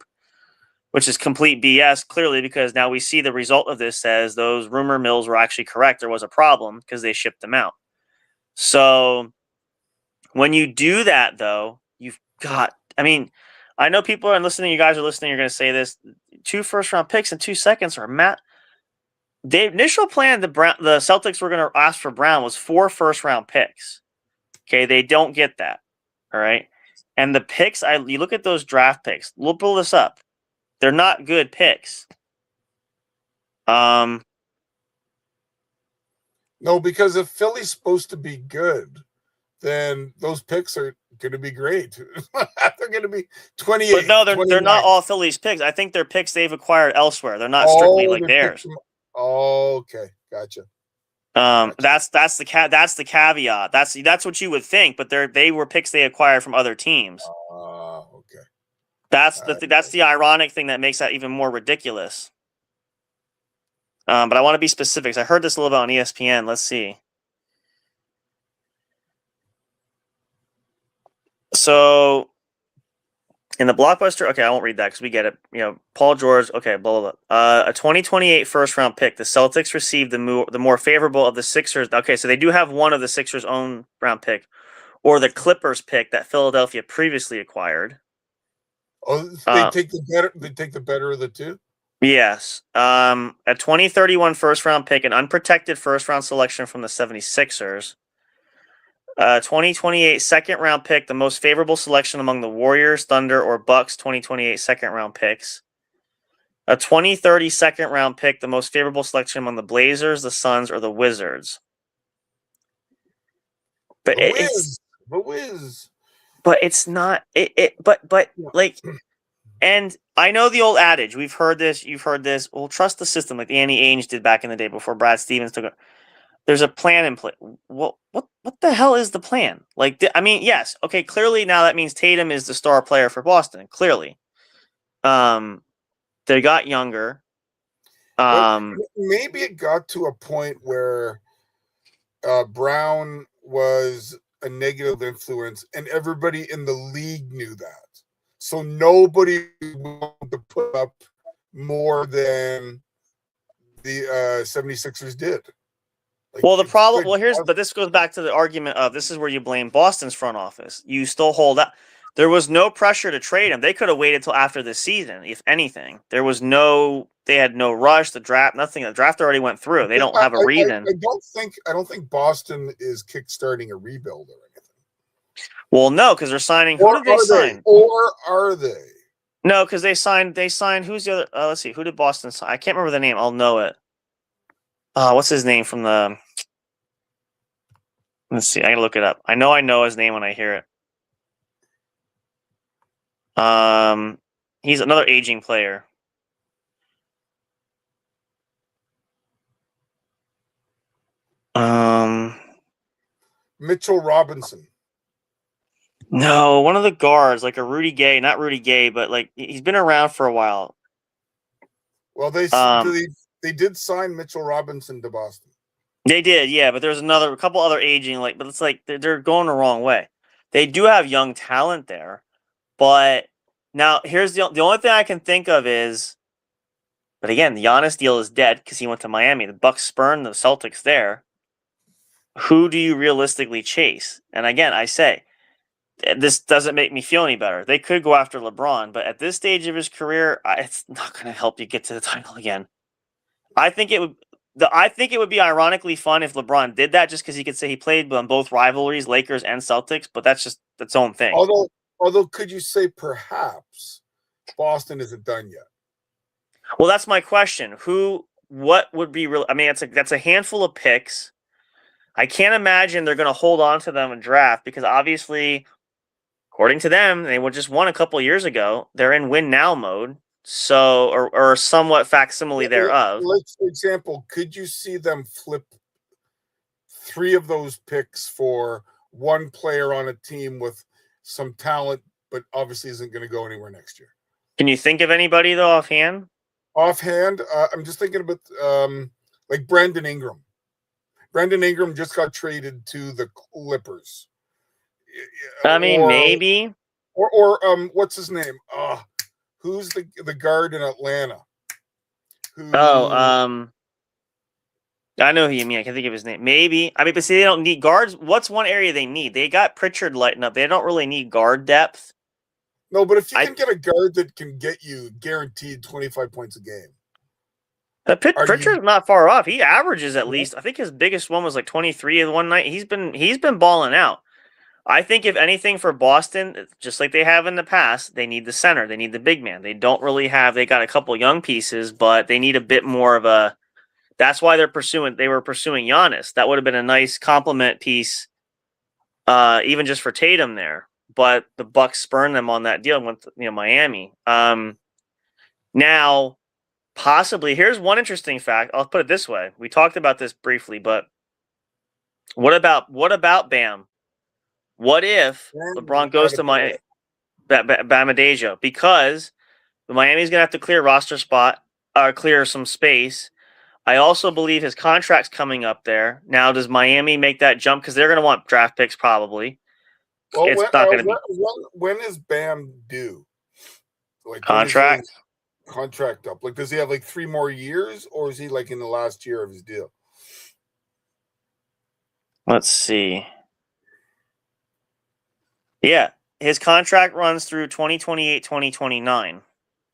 which is complete BS, clearly, because now we see the result of this says those rumor mills were actually correct. There was a problem because they shipped them out. So when you do that, though, you've got, I know people are listening, you guys are listening, you're going to say this, 2 first-round picks and 2 seconds are the initial plan, the Celtics were going to ask for Brown was 4 first-round picks. Okay, they don't get that. All right, and the picks, you look at those draft picks. We'll pull this up. They're not good picks. No, because if Philly's supposed to be good, then those picks are going to be great. They're going to be 28. But no, they're not all Philly's picks. I think they're picks they've acquired elsewhere. They're not strictly like theirs. Okay, gotcha. That's the caveat. That's what you would think, but they were picks they acquired from other teams. Okay. That's the ironic thing that makes that even more ridiculous. But I want to be specific. I heard this a little bit on ESPN. Let's see. So in the blockbuster, okay, I won't read that because we get it. Paul George, okay, blah blah blah. A 2028 first round pick. The Celtics received the more favorable of the Sixers. Okay, so they do have one of the Sixers' own round pick, or the Clippers pick that Philadelphia previously acquired. Oh, they take the better. They take the better of the two. Yes. A 2031 first round pick, an unprotected first round selection from the 76ers. 2028 second round pick, the most favorable selection among the Warriors, Thunder, or Bucks 2028 second round picks. A 2030 second round pick, the most favorable selection among the Blazers, the Suns, or the Wizards. But But it's not like, and I know the old adage, we've heard this, you've heard this, well, trust the system, like Annie Ainge did back in the day before Brad Stevens took it. There's a plan in place. Well, what the hell is the plan? Like, I mean, yes, okay, clearly now that means Tatum is the star player for Boston, clearly. They got younger. Maybe it got to a point where Brown was a negative influence and everybody in the league knew that. So nobody wanted to put up more than the 76ers did. Like, well, the problem, but this goes back to the argument of this is where you blame Boston's front office. You still hold up. There was no pressure to trade him. They could have waited till after the season, if anything. They had no rush. The draft, nothing. The draft already went through. They don't have a reason. I don't think Boston is kickstarting a rebuild or anything. Well, no, because they're signing. Who did they sign? Or are they? No, because they signed. Who's the other? Let's see. Who did Boston sign? I can't remember the name. I'll know it. What's his name from the? Let's see. I gotta look it up. I know his name when I hear it. He's another aging player. Mitchell Robinson. No, one of the guards, like a Rudy Gay, not Rudy Gay, but like he's been around for a while. Well, they did sign Mitchell Robinson to Boston. They did, yeah, but there's a couple other aging, but it's like they're going the wrong way. They do have young talent there, but now here's the only thing I can think of is, but again, the Giannis deal is dead because he went to Miami. The Bucks spurned the Celtics there. Who do you realistically chase? And again, I say, this doesn't make me feel any better. They could go after LeBron, but at this stage of his career, it's not going to help you get to the title again. I think it would be ironically fun if LeBron did that, just because he could say he played on both rivalries, Lakers and Celtics. But that's just its own thing. Although, could you say perhaps Boston isn't done yet? Well, that's my question. What would be real? I mean, that's a handful of picks. I can't imagine they're going to hold on to them and draft because obviously, according to them, they just won a couple years ago. They're in win now mode. So, or somewhat facsimile thereof. For example, could you see them flip 3 of those picks for one player on a team with some talent, but obviously isn't going to go anywhere next year? Can you think of anybody though offhand? Offhand, I'm just thinking about like Brandon Ingram. Brandon Ingram just got traded to the Clippers. I mean, maybe. Or what's his name? Who's the guard in Atlanta? I know who you mean. I can think of his name. Maybe. I mean, but see, they don't need guards. What's one area they need? They got Pritchard lighting up. They don't really need guard depth. No, but if you can get a guard that can get you guaranteed 25 points a game. Pritchard's not far off. He averages at least. I think his biggest one was like 23 the one night. He's been balling out. I think if anything for Boston, just like they have in the past, they need the center. They need the big man. They don't really have. They got a couple young pieces, but they need a bit more of a. That's why they were pursuing Giannis. That would have been a nice complement piece, even just for Tatum there. But the Bucks spurned them on that deal and went to, Miami. Now, possibly, here's one interesting fact. I'll put it this way. We talked about this briefly, but What about Bam? What if LeBron goes to Miami? Bam Adejo, because Miami's gonna have to clear roster spot or clear some space. I also believe his contract's coming up there. Now, does Miami make that jump? Because they're going to want draft picks probably. Well, It's not going to be when is Bam due? Like contract. Contract up. Like, does he have like 3 more years, or is he like in the last year of his deal? Let's see. Yeah, his contract runs through 2028, 2029.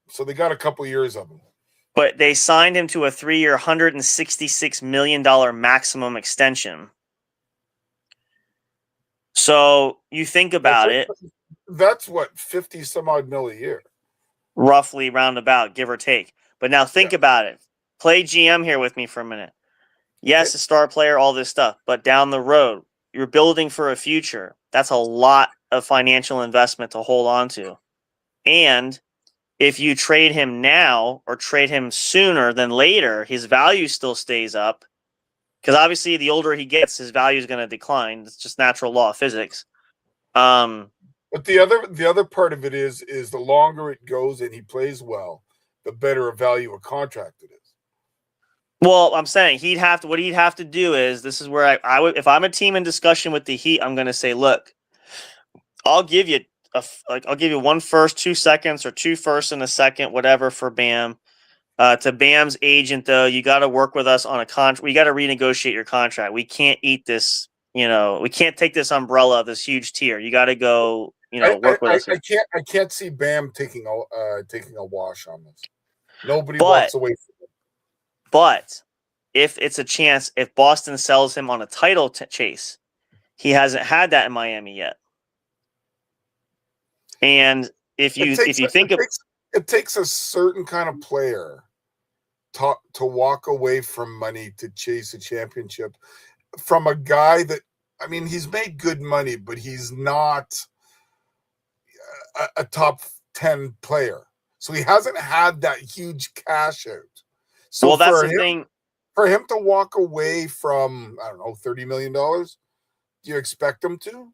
So they got a couple years of him. But they signed him to a 3-year, $166 million maximum extension. So you think about it. That's what, 50 some odd mil a year. Roughly roundabout, give or take. But now think about it. Play GM here with me for a minute. Yes, a star player, all this stuff. But down the road, you're building for a future. That's a lot of financial investment to hold on to. And if you trade him now or trade him sooner than later, his value still stays up. Because obviously, the older he gets, his value is going to decline. It's just natural law of physics. But the other part of it is the longer it goes and he plays well, the better a value a contract it is. Well, I'm saying what he'd have to do is, this is where I would, if I'm a team in discussion with the Heat, I'm going to say, look, I'll give you I'll give you 1 first, 2 seconds, or 2 firsts and a second, whatever, for Bam. To Bam's agent, though, you got to work with us on a contract. We got to renegotiate your contract. We can't eat this. We can't take this umbrella, this huge tier. You got to go. Work with us. I can't see Bam taking a wash on this. Nobody walks away from it. But if it's a chance, if Boston sells him on a title chase, he hasn't had that in Miami yet. And it takes a certain kind of player to walk away from money to chase a championship from a guy that, I mean, he's made good money, but he's not a top 10 player. So he hasn't had that huge cash out. So that's the thing. For him to walk away from, I don't know, $30 million, do you expect him to?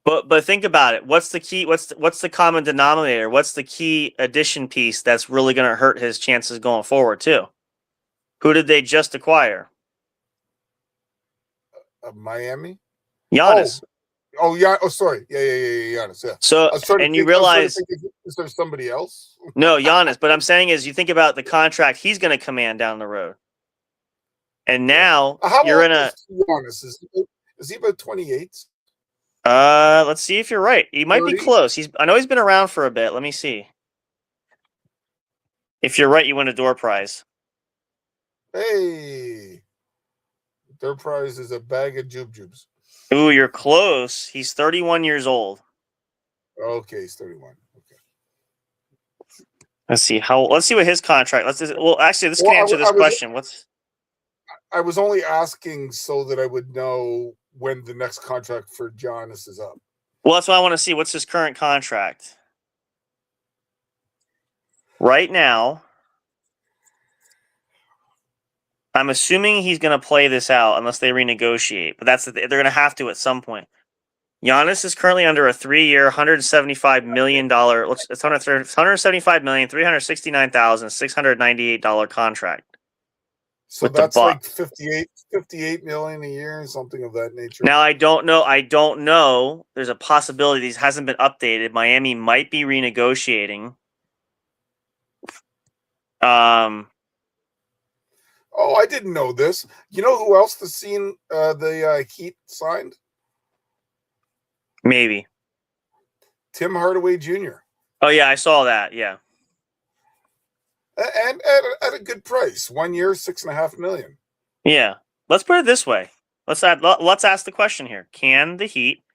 But think about it. What's the key? What's the common denominator? What's the key addition piece that's really going to hurt his chances going forward too? Who did they just acquire? Miami? Giannis. Oh yeah. Oh, sorry. Yeah. Giannis. Yeah. So, and you realize, is there somebody else? No, Giannis. But I'm saying is, you think about the contract he's going to command down the road, and now you're in a. Giannis, is he about 28? Let's see if you're right. He might 30? Be close. I know he's been around for a bit. Let me see. If you're right, you win a door prize. Hey, door prize is a bag of jubes. Ooh, you're close. He's 31 years old. Okay, he's 31. Okay. Let's see what his contract. Actually, this can answer this question. I was only asking so that I would know when the next contract for Giannis is up. Well, that's what I want to see. What's his current contract? Right now, I'm assuming he's going to play this out unless they renegotiate. But they're going to have to at some point. Giannis is currently under a 3-year, $175 million. It's $175,369,698 contract. So that's like 58 million a year, something of that nature. Now I don't know. There's a possibility this hasn't been updated. Miami might be renegotiating. Oh, I didn't know this. You know who else the Heat signed? Maybe Tim Hardaway Jr. Oh yeah, I saw that. Yeah. And at a good price, 1 year, $6.5 million. Yeah, let's put it this way. Let's ask the question here: can the Heat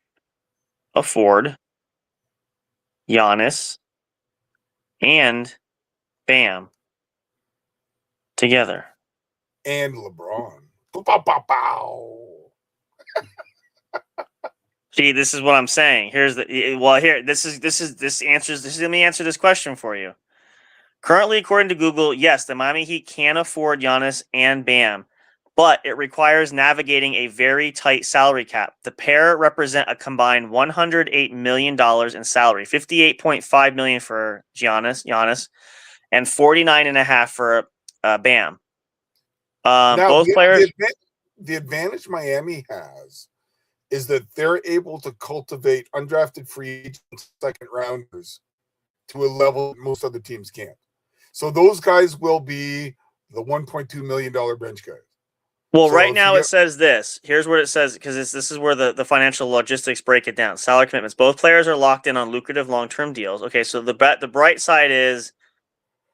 afford Giannis and Bam together? And LeBron. Pow. See, this is what I'm saying. Let me answer this question for you. Currently, according to Google, yes, the Miami Heat can afford Giannis and Bam. but it requires navigating a very tight salary cap. The pair represent a combined $108 million in salary, $58.5 million for Giannis, and 49.5 for Bam. Now, Both players. the advantage Miami has is that they're able to cultivate undrafted free agents, second rounders to a level that most other teams can't. So those guys will be the $1.2 million bench guys. Well, So right now it says this. Here's what it says, because this is where the financial logistics break it down. Salary commitments. Both players are locked in on lucrative long-term deals. Okay, so the bright side is,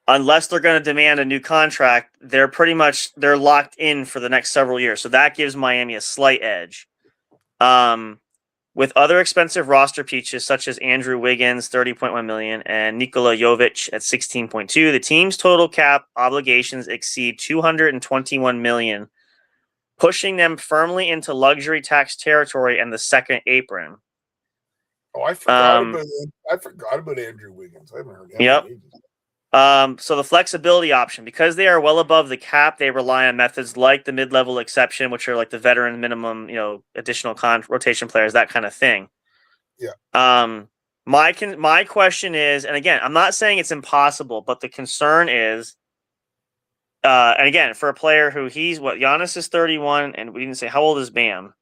unless they're going to demand a new contract, they're locked in for the next several years. So that gives Miami a slight edge. With other expensive roster pieces such as Andrew Wiggins, $30.1 million, and Nikola Jovic at $16.2, the team's total cap obligations exceed $221 million, pushing them firmly into luxury tax territory and the second apron. Oh, I forgot about Andrew Wiggins. I haven't heard him. Yep. So the flexibility option, because they are well above the cap, they rely on methods like the mid-level exception, which are like the veteran minimum, additional rotation players, that kind of thing. Yeah. My question is, and again, I'm not saying it's impossible, but the concern is, and again, for a player who Giannis is 31, and we didn't say, how old is Bam?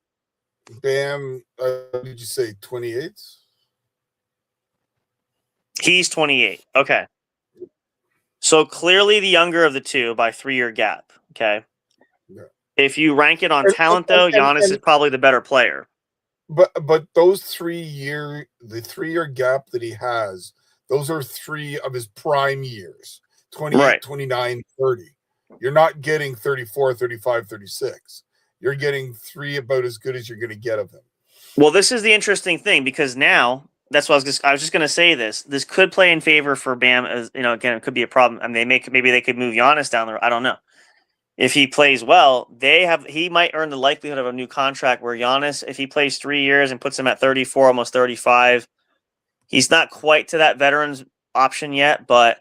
Bam, did you say 28? He's 28. Okay. So clearly the younger of the two by 3-year gap. Okay. Yeah. If you rank it on talent, though, Giannis is probably the better player. But those 3-year gap that he has, those are 3 of his prime years, 28, right. 29, 30. You're not getting 34, 35, 36. You're getting 3 about as good as you're going to get of him. Well, this is the interesting thing, because now, that's what I was just going to say this. This could play in favor for Bam, as again, it could be a problem. I mean, maybe they could move Giannis down there. I don't know. If he plays well, he might earn the likelihood of a new contract, where Giannis, if he plays 3 years and puts him at 34, almost 35, he's not quite to that veterans option yet. But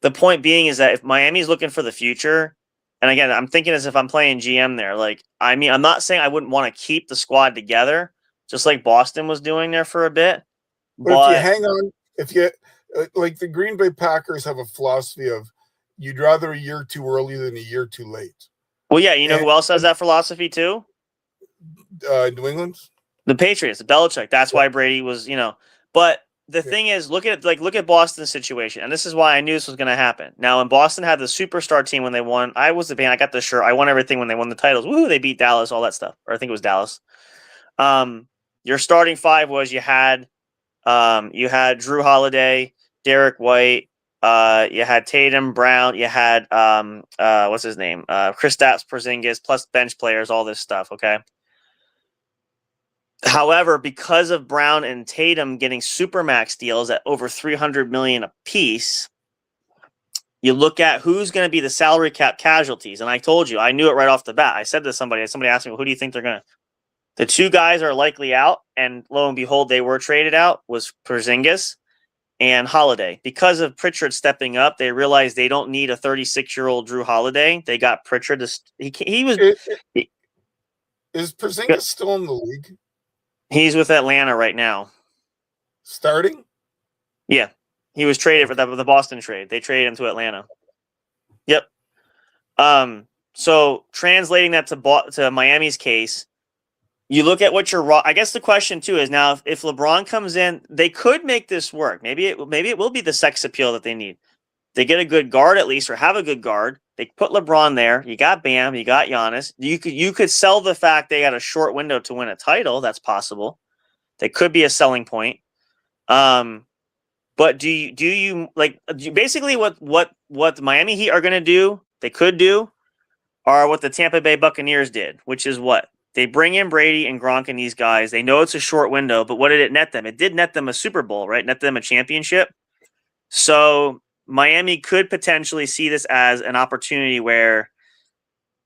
the point being is that if Miami's looking for the future, and again, I'm thinking as if I'm playing GM there, I'm not saying I wouldn't want to keep the squad together, just like Boston was doing there for a bit. But if you hang on, like the Green Bay Packers have a philosophy of, you'd rather a year too early than a year too late. Well, yeah, who else has that philosophy too? New England? The Patriots, Belichick. That's why Brady was, But the thing is, look at Boston's situation, and this is why I knew this was going to happen. Now, when Boston had the superstar team when they won, I was the fan. I got the shirt. I won everything when they won the titles. Woo! They beat Dallas, all that stuff. Or I think it was Dallas. Your starting 5 was you had Drew Holiday, Derek White, you had Tatum, Brown, you had what's his name? Kristaps Porzingis, plus bench players, all this stuff, okay? However, because of Brown and Tatum getting supermax deals at over $300 million a piece, you look at who's going to be the salary cap casualties. And I told you, I knew it right off the bat. I said to somebody asked me, who do you think they're going to? The 2 guys are likely out, and lo and behold, they were traded out, was Porzingis and Holiday. Because of Pritchard stepping up, they realized they don't need a 36-year-old Drew Holiday. They got Pritchard. Is Porzingis still in the league? He's with Atlanta right now. Starting? Yeah. He was traded for the Boston trade. They traded him to Atlanta. Yep. So translating that to Miami's case, you look at what I guess the question too is, now if LeBron comes in, they could make this work. Maybe it will be the sex appeal that they need. They get a good guard at least, or have a good guard. They put LeBron there. You got Bam. You got Giannis. You could sell the fact they got a short window to win a title. That's possible. They could be a selling point. But do you basically what the Miami Heat are going to do? They could do, are what the Tampa Bay Buccaneers did, which is what? They bring in Brady and Gronk and these guys. They know it's a short window, but what did it net them? It did net them a Super Bowl, right? Net them a championship. So Miami could potentially see this as an opportunity where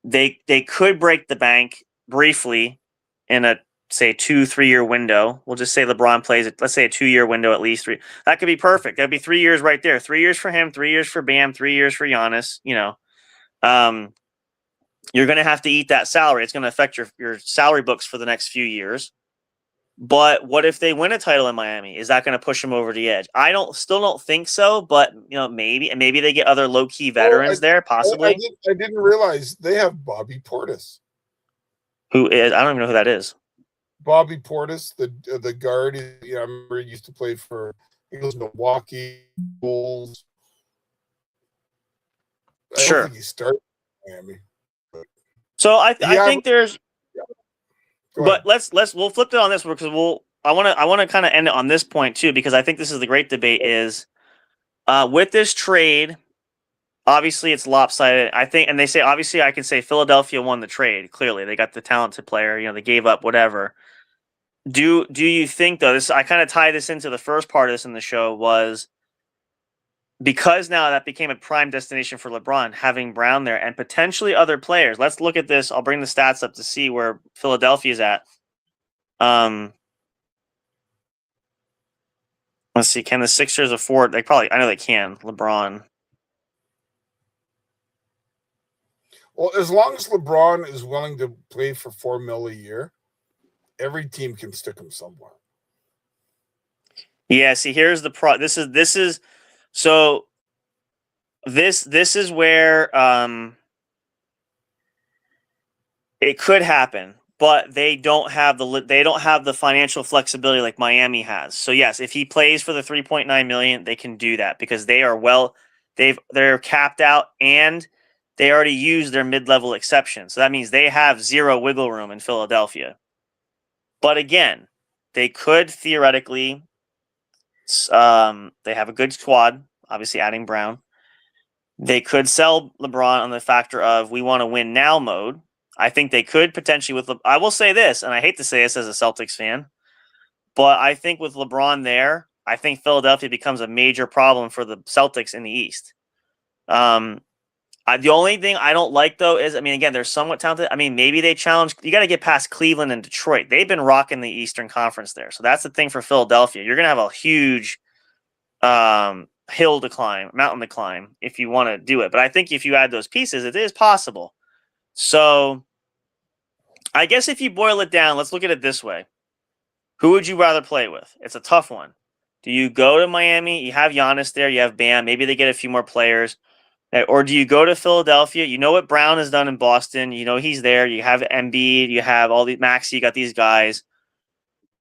they could break the bank briefly in a, say, 2-3 year window. We'll just say LeBron plays it. Let's say a 2-year window, at least 3. That could be perfect. That'd be 3 years right there. 3 years for him, 3 years for Bam, 3 years for Giannis, You're going to have to eat that salary. It's going to affect your salary books for the next few years. But what if they win a title in Miami? Is that going to push them over the edge? I still don't think so, but maybe they get other low key veterans there, possibly. I didn't realize they have Bobby Portis. Who is? I don't even know who that is. Bobby Portis, the guard. I remember he used to play for Milwaukee Bulls. I don't think he started in Miami. So I think there's. But we'll flip it on this because I want to kind of end it on this point too, because I think this is the great debate is with this trade, obviously it's lopsided. I think, and they say, obviously I can say Philadelphia won the trade. Clearly they got the talented player, they gave up whatever. Do you think though, I kind of tie this into the first part of this in the show was because now that became a prime destination for LeBron, having Brown there and potentially other players. Let's look at this. I'll bring the stats up to see where Philadelphia's at. Let's see. Can the Sixers afford? I know they can. LeBron. Well, as long as LeBron is willing to play for $4 million a year, every team can stick him somewhere. Yeah. See, here's the This is. So this is where it could happen, but they don't have the financial flexibility like Miami has. So yes, if he plays for the $3.9 million, they can do that because they are they're capped out and they already used their mid-level exception. So that means they have zero wiggle room in Philadelphia. But again, they could theoretically. They have a good squad, obviously adding Brown. They could sell LeBron on the factor of we want to win now mode. I think they could potentially I will say this, and I hate to say this as a Celtics fan, but I think with LeBron there, I think Philadelphia becomes a major problem for the Celtics in the East. The only thing I don't like, though, is, again, they're somewhat talented. Maybe they challenge. You got to get past Cleveland and Detroit. They've been rocking the Eastern Conference there. So that's the thing for Philadelphia. You're going to have a huge mountain to climb if you want to do it. But I think if you add those pieces, it is possible. So I guess if you boil it down, let's look at it this way. Who would you rather play with? It's a tough one. Do you go to Miami? You have Giannis there. You have Bam. Maybe they get a few more players. Or do you go to Philadelphia? You know what Brown has done in Boston. You know he's there. You have Embiid. You have all the Maxey. You got these guys.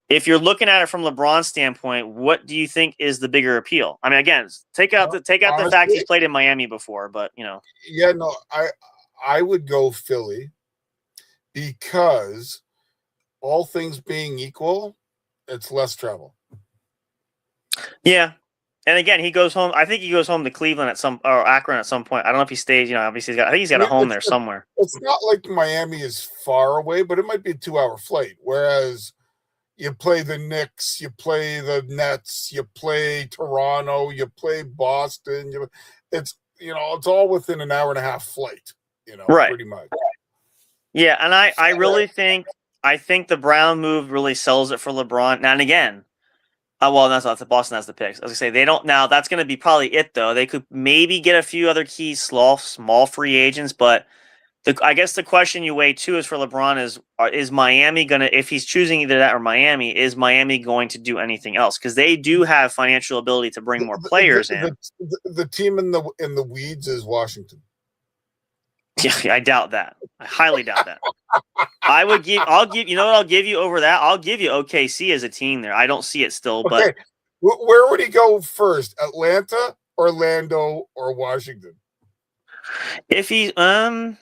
If you're looking at it from LeBron's standpoint, what do you think is the bigger appeal? Again, take out the fact he's played in Miami before, but Yeah, no, I would go Philly because all things being equal, it's less travel. Yeah. And again, he goes home. I think he goes home to Cleveland or Akron at some point. I don't know if he stays. Obviously, I think he's got a home there somewhere. It's not like Miami is far away, but it might be a 2-hour flight. Whereas you play the Knicks, you play the Nets, you play Toronto, you play Boston. It's all within an hour and a half flight. Right. Pretty much. Yeah, and I really think the Brown move really sells it for LeBron. Now and again. Well, that's not Boston has the picks. I was gonna say they don't now. That's gonna be probably it though. They could maybe get a few other key small free agents, but I guess the question you weigh too is for LeBron is Miami gonna, if he's choosing either that or Miami, is Miami going to do anything else? Because they do have financial ability to bring more players in. The team in the weeds is Washington. Yeah, I doubt that. I highly doubt that. I'll give you over that. I'll give you OKC as a team there. I don't see it still, but where would he go first? Atlanta, Orlando, or Washington? If he doesn't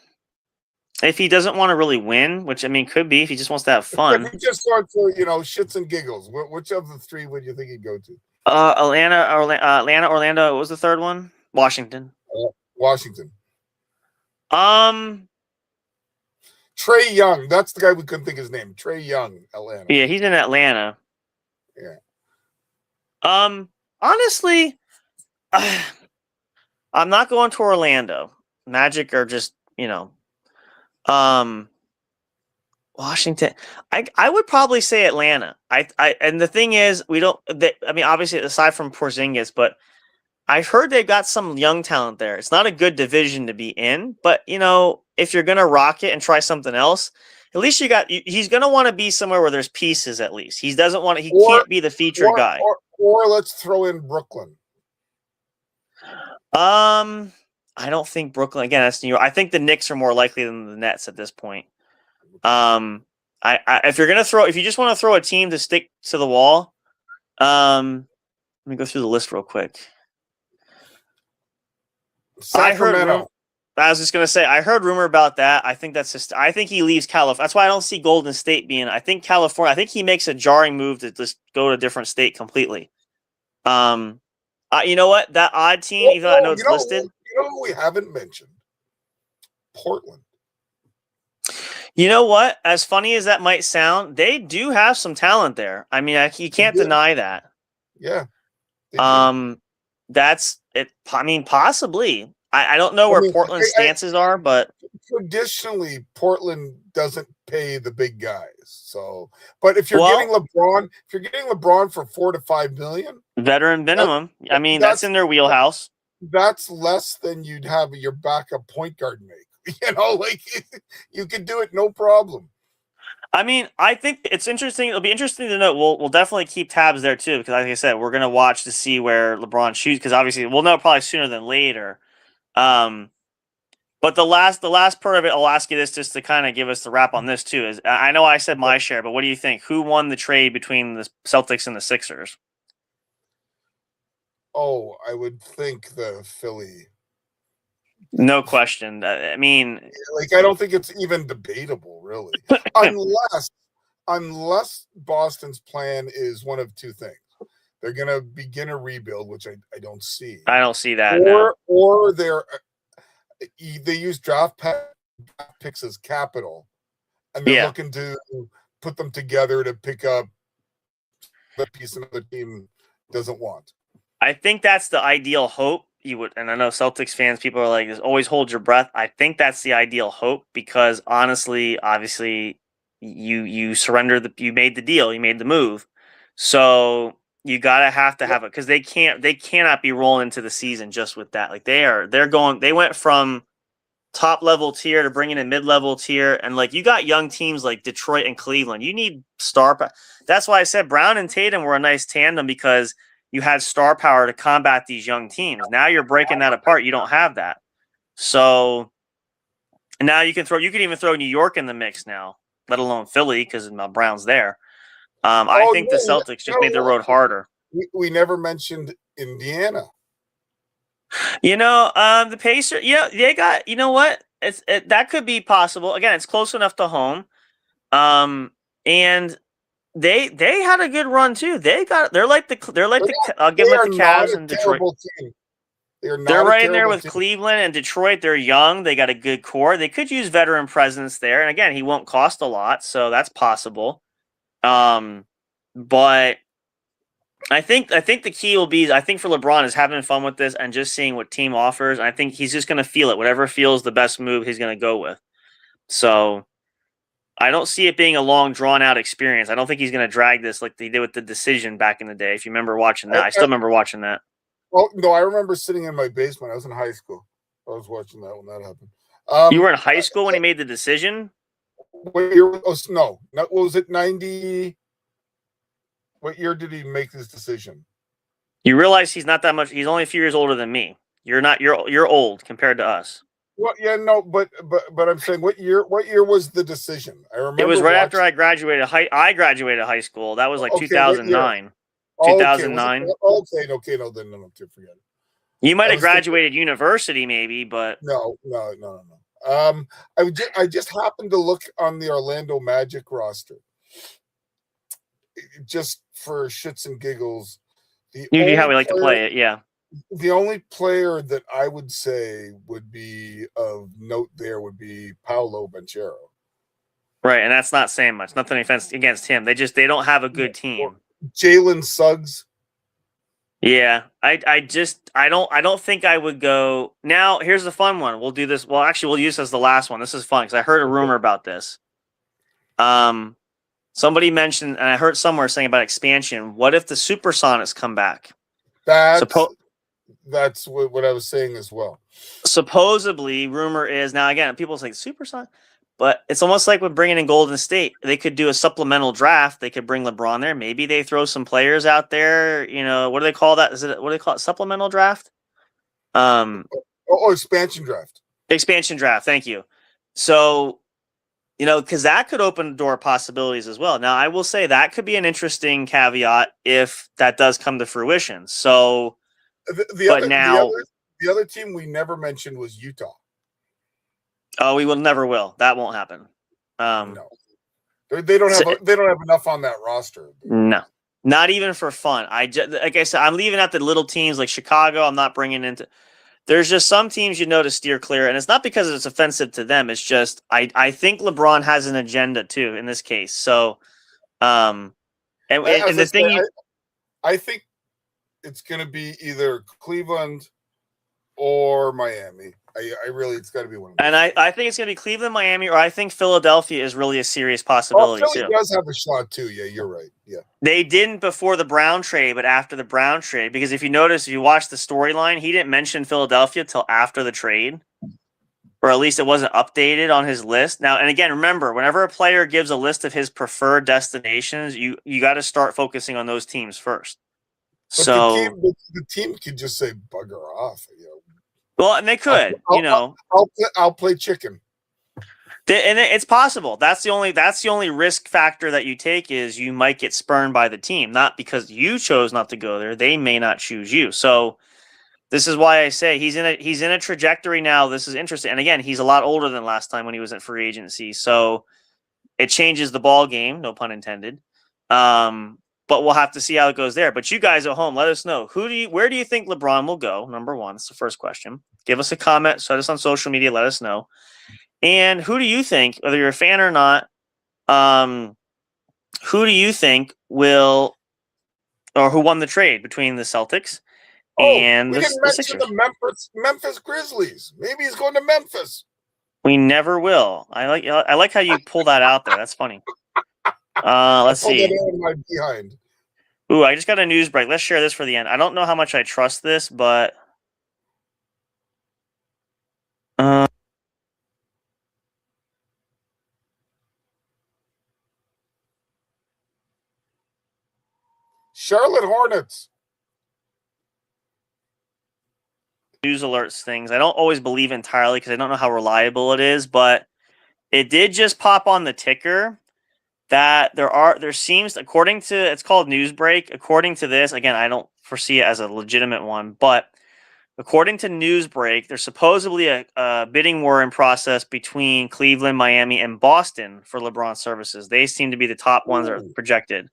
want to really win, which could be if he just wants to have fun. If he just wants to, shits and giggles, which of the three would you think he'd go to? Atlanta, Orlando. What was the third one? Washington. Washington. Trae Young. That's the guy we couldn't think of his name. Trae Young, Atlanta. Yeah, he's in Atlanta. Yeah. Honestly, I'm not going to Orlando. Magic are just, Washington. I would probably say Atlanta. And the thing is, obviously aside from Porzingis, but I've heard they've got some young talent there. It's not a good division to be in, but if you're gonna rock it and try something else, at least he's gonna want to be somewhere where there's pieces. At least he doesn't want to. He can't be the featured guy. Or let's throw in Brooklyn. I don't think Brooklyn. Again, that's New York. I think the Knicks are more likely than the Nets at this point. If you just want to throw a team to stick to the wall, let me go through the list real quick. Sacramento. I was just gonna say I heard rumor about that. I think I think he leaves California. That's why I don't see Golden State being. I think California. I think he makes a jarring move to just go to a different state completely. You know what? That odd team, even though I know it's listed. You know who we haven't mentioned? Portland. You know what? As funny as that might sound, they do have some talent there. I mean, you can't deny that. Yeah. That's it. I mean, possibly. I don't know where Portland's stances are, but traditionally Portland doesn't pay the big guys. So, but if you're getting LeBron for $4 to $5 million, veteran minimum. I mean, that's in their wheelhouse. That's less than you'd have your backup point guard make. You know, like you could do it no problem. I mean, I think it's interesting. It'll be interesting to note. We'll definitely keep tabs there too, because like I said, we're gonna watch to see where LeBron shoots, because obviously we'll know probably sooner than later. But the last part of it, I'll ask you this just to kind of give us the wrap on this too. Is I know I said my share, but what do you think? Who won the trade between the Celtics and the Sixers? Oh, I would think the Philly. No question. I mean, like I don't think it's even debatable, really, unless Boston's plan is one of two things. They're going to begin a rebuild, which I don't see. I don't see that. Or they use draft picks as capital, and they're looking to put them together to pick up the piece another team doesn't want. I think that's the ideal hope. You would, and I know Celtics fans, people are like, always hold your breath. I think that's the ideal hope, because honestly, obviously, you you made the deal, you made the move, so you have to have it, because they cannot be rolling into the season just with that. Like they went from top level tier to bringing in mid level tier, and like you got young teams like Detroit and Cleveland. You need star power. That's why I said Brown and Tatum were a nice tandem, because you had star power to combat these young teams. Now you're breaking that apart. You don't have that. So now you can even throw New York in the mix now, let alone Philly, because Brown's there. I think the Celtics just made the road harder. We never mentioned Indiana. You know, the Pacers, they got, you know what? That could be possible. Again, it's close enough to home. And they had a good run too. They're like the I'll give them the Cavs and Detroit. They're right in there with Cleveland and Detroit. They're young. They got a good core. They could use veteran presence there. And again, he won't cost a lot, so that's possible. But I think the key will be, I think for LeBron, is having fun with this and just seeing what team offers. And I think he's just going to feel it. Whatever feels the best move, he's going to go with. So I don't see it being a long, drawn-out experience. I don't think he's going to drag this like they did with the Decision back in the day. If you remember watching that. I still remember watching that. Oh, no, I remember sitting in my basement. I was in high school. I was watching that when that happened. You were in high school when he made the decision? What year? No. What was it, 90? What year did he make this decision? You realize he's not that much. He's only a few years older than me. You're old compared to us. Well, yeah, no, but I'm saying what year was the decision? I remember it was right after I graduated high school. That was like 2009. 2009. Okay, no, then no, forget it. You might have graduated university, maybe, but no. I just happened to look on the Orlando Magic roster, just for shits and giggles. Usually how we like to play it, yeah. The only player that I would say would be of note there would be Paolo Banchero. Right, and that's not saying much. Nothing against him. They don't have a good team. Jalen Suggs. Yeah, I don't think I would go. Now, here's the fun one. We'll do this. Well, actually, we'll use this as the last one. This is fun because I heard a rumor about this. Somebody mentioned, and I heard somewhere saying about expansion. What if the Supersonics come back? That's what I was saying as well. Supposedly, rumor is now again people say supersonic, but it's almost like with bringing in Golden State. They could do a supplemental draft. They could bring LeBron there. Maybe they throw some players out there. What do they call that? What do they call it? Supplemental draft? Expansion draft. Expansion draft. Thank you. So, because that could open the door of possibilities as well. Now, I will say that could be an interesting caveat if that does come to fruition. So, the other team we never mentioned was Utah. Oh, we will never will. That won't happen. No, they don't have enough on that roster. No, not even for fun. Like I said, I'm leaving out the little teams like Chicago. I'm not bringing into. There's just some teams to steer clear, and it's not because it's offensive to them. It's just I think LeBron has an agenda too in this case. So, I think it's going to be either Cleveland or Miami. It's got to be one of them. And I think it's going to be Cleveland, Miami, or I think Philadelphia is really a serious possibility Philly too. does have a shot too. Yeah, you're right. Yeah. They didn't before the Brown trade, but after the Brown trade, because if you watch the storyline, he didn't mention Philadelphia till after the trade, or at least it wasn't updated on his list. Now, and again, remember, whenever a player gives a list of his preferred destinations, you got to start focusing on those teams first. But the team could just say bugger off. Well, and they could, I'll play chicken. And it's possible. That's the only risk factor that you take is you might get spurned by the team, not because you chose not to go there. They may not choose you. So this is why I say he's in a trajectory now. This is interesting. And again, he's a lot older than last time when he was at free agency. So it changes the ball game, no pun intended. But we'll have to see how it goes there. But you guys at home, let us know. Where do you think LeBron will go? Number one, that's the first question. Give us a comment, set us on social media, let us know. And who do you think, whether you're a fan or not, who do you think who won the trade between the Celtics and the Sixers? The Memphis Grizzlies. Maybe he's going to Memphis. We never will. I like how you pull that out there. That's funny. Let's see. Ooh, I just got a news break. Let's share this for the end. I don't know how much I trust this, but Charlotte Hornets. News alerts things. I don't always believe entirely because I don't know how reliable it is, but it did just pop on the ticker that there seems, according to, it's called Newsbreak. According to this, again, I don't foresee it as a legitimate one, but according to Newsbreak, there's supposedly a bidding war in process between Cleveland, Miami, and Boston for LeBron services. They seem to be the top ones that are projected.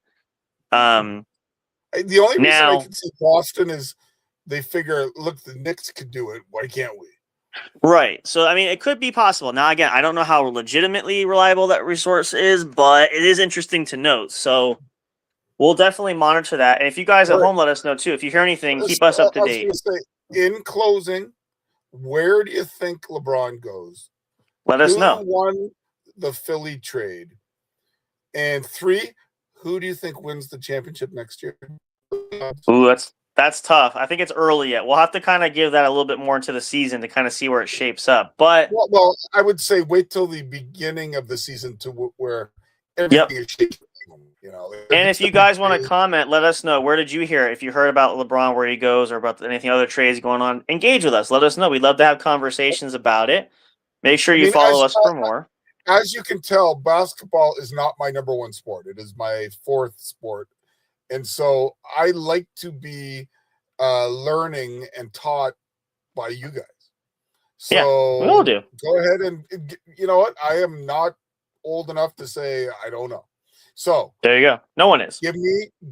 The only reason I can see Boston is they figure, look, the Knicks could do it. Why can't we? Right. So, I mean, it could be possible. Now, again, I don't know how legitimately reliable that resource is, but it is interesting to note. So, we'll definitely monitor that. And if you guys at home, let us know, too. If you hear anything, keep us up to date. In closing, where do you think LeBron goes? Let us know. Who won the Philly trade? And 3, who do you think wins the championship next year? Ooh, that's tough. I think it's early yet. We'll have to kind of give that a little bit more into the season to kind of see where it shapes up. But well, I would say wait till the beginning of the season to where everything is shaping. And if you guys want to comment, let us know. Where did you hear it? If you heard about LeBron, where he goes, or about anything other trades going on, engage with us. Let us know. We'd love to have conversations about it. Make sure you follow us for more. As you can tell, basketball is not my number one sport. It is my 4th sport. And so I like to be learning and taught by you guys. So we all do. Go ahead and, you know what? I am not old enough to say I don't know. So there you go. No one is.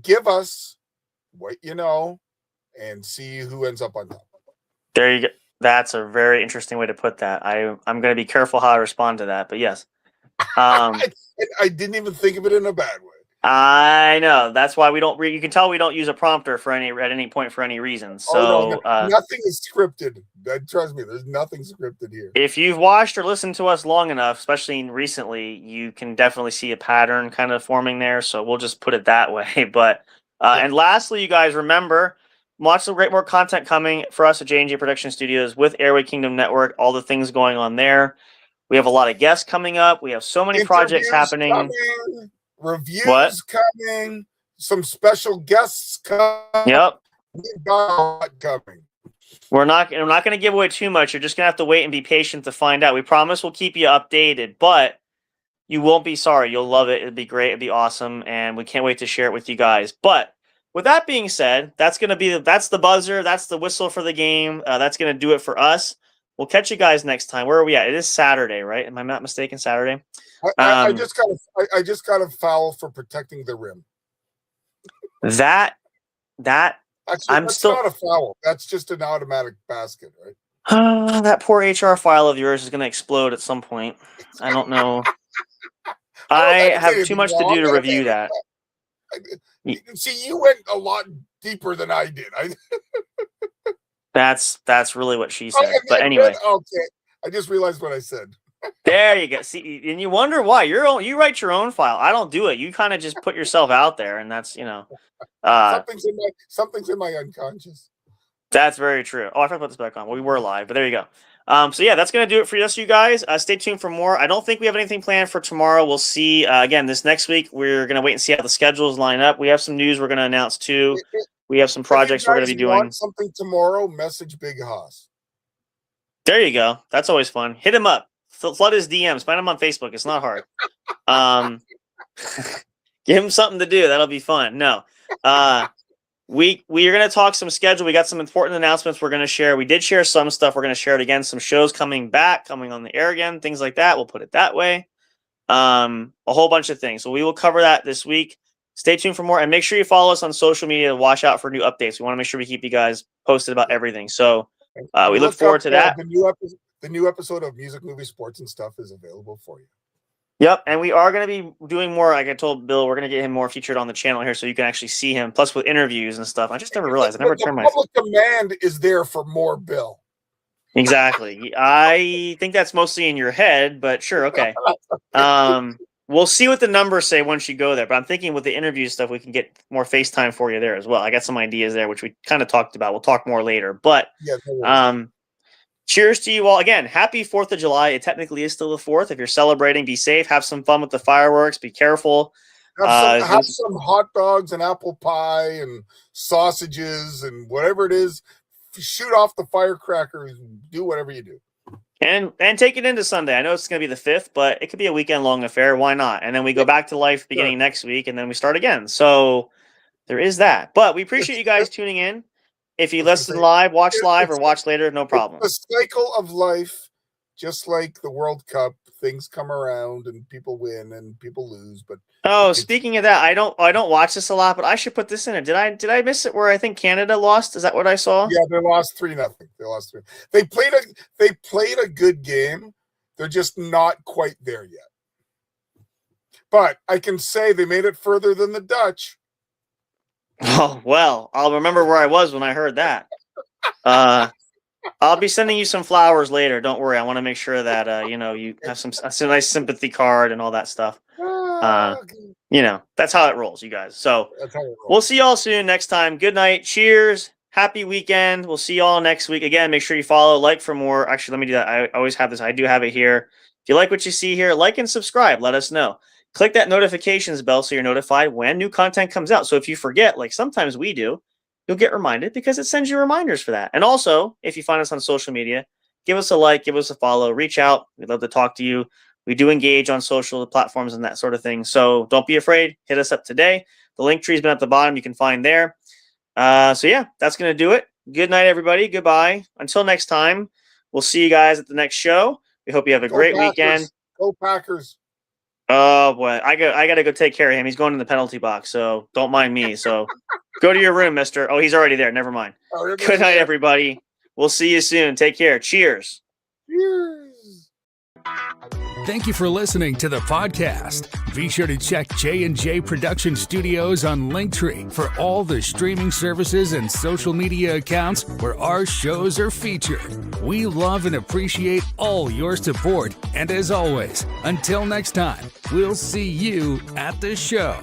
Give us what you know and see who ends up on top. There you go. That's a very interesting way to put that. I'm going to be careful how I respond to that, but yes. I didn't even think of it in a bad way. I know. That's why we don't. You can tell we don't use a prompter at any point for any reason. So nothing is scripted. Trust me, there's nothing scripted here. If you've watched or listened to us long enough, especially recently, you can definitely see a pattern kind of forming there. So we'll just put it that way. But and lastly, you guys remember, Lots of great more content coming for us at J&J Production Studios with Airway Kingdom Network, all the things going on there. We have a lot of guests coming up. We have so many projects happening. Coming, reviews what? coming, some special guests coming. Yep. We've got a lot coming. We're not going to give away too much. You're just going to have to wait and be patient to find out. We promise we'll keep you updated, but you won't be sorry. You'll love it. It'll be great. It'll be awesome, and we can't wait to share it with you guys. But with that being said, that's the buzzer. That's the whistle for the game. That's going to do it for us. We'll catch you guys next time. Where are we at? It is Saturday, right? Am I not mistaken? Saturday. I just got a foul for protecting the rim. That Actually, I'm that's still not a foul. That's just an automatic basket, right? that poor HR file of yours is going to explode at some point. I don't know. I have too much to do to review that. See, you went a lot deeper than I did. That's really what she said. But anyway, okay. I just realized what I said. There you go. See, and you wonder why you write your own file. I don't do it. You kind of just put yourself out there, and that's something's in my unconscious. That's very true. Oh, I forgot to put this back on. Well, we were live, but there you go. So yeah, that's gonna do it for us, you guys. Stay tuned for more. I don't think we have anything planned for tomorrow. We'll see. Again, this next week we're gonna wait and see how the schedules line up. We have some news we're gonna announce too. We have some projects we're gonna be doing. Want something tomorrow? Message Big Hoss. There you go. That's always fun. Hit him up. Flood his DMs. Find him on Facebook. It's not hard. Give him something to do. That'll be fun. No. We are going to talk some schedule. We got some important announcements we're going to share. We did share some stuff. We're going to share it again. Some shows coming on the air again, things like that. We'll put it that way. A whole bunch of things. So we will cover that this week. Stay tuned for more, and make sure you follow us on social media to watch out for new updates. We want to make sure we keep you guys posted about everything. So we look forward to that. The new episode of Music, Movie, Sports, and Stuff is available for you. Yep, and we are going to be doing more. Like I told Bill, we're going to get him more featured on the channel here, so you can actually see him. Plus with interviews and stuff. I just never realized. I never turned my public demand is there for more Bill. Exactly. I think that's mostly in your head, but sure, okay. We'll see what the numbers say once you go there. But I'm thinking with the interview stuff, we can get more FaceTime for you there as well. I got some ideas there, which we kind of talked about. We'll talk more later. But cheers to you all. Again, happy 4th of July. It technically is still the 4th. If you're celebrating, be safe. Have some fun with the fireworks. Be careful. Have some hot dogs and apple pie and sausages and whatever it is. Shoot off the firecrackers. Do whatever you do. And take it into Sunday. I know it's going to be the 5th, but it could be a weekend-long affair. Why not? And then we go back to life beginning next week, and then we start again. So there is that. But we appreciate you guys tuning in. If you listen live, watch live, or watch later, no problem. The cycle of life, just like the World Cup, things come around and people win and people lose. But speaking of that, I don't watch this a lot, but I should put this in it. Did I miss it where I think Canada lost? Is that what I saw? Yeah, they lost 3-0. They lost 3. They played a good game. They're just not quite there yet. But I can say they made it further than the Dutch. Oh, well, I'll remember where I was when I heard that. I'll be sending you some flowers later. Don't worry. I want to make sure that you have some nice sympathy card and all that stuff. That's how it rolls, you guys. So we'll see y'all soon next time. Good night. Cheers. Happy weekend. We'll see y'all next week. Again, make sure you follow, like for more. Actually, let me do that. I always have this. I do have it here. If you like what you see here, like and subscribe. Let us know. Click that notifications bell so you're notified when new content comes out. So if you forget, like sometimes we do, you'll get reminded because it sends you reminders for that. And also, if you find us on social media, give us a like, give us a follow, reach out. We'd love to talk to you. We do engage on social platforms and that sort of thing. So don't be afraid. Hit us up today. The link tree's been at the bottom. You can find there. So yeah, that's going to do it. Good night, everybody. Goodbye. Until next time, we'll see you guys at the next show. We hope you have a great weekend. Go Packers. Oh boy, I got to go take care of him. He's going in the penalty box, so don't mind me. So go to your room, mister. Oh, he's already there. Never mind. Good night, everybody. We'll see you soon. Take care. Cheers. Cheers. Thank you for listening to the podcast. Be sure to check J&J Production Studios on Linktree for all the streaming services and social media accounts where our shows are featured. We love and appreciate all your support. And as always, until next time, we'll see you at the show.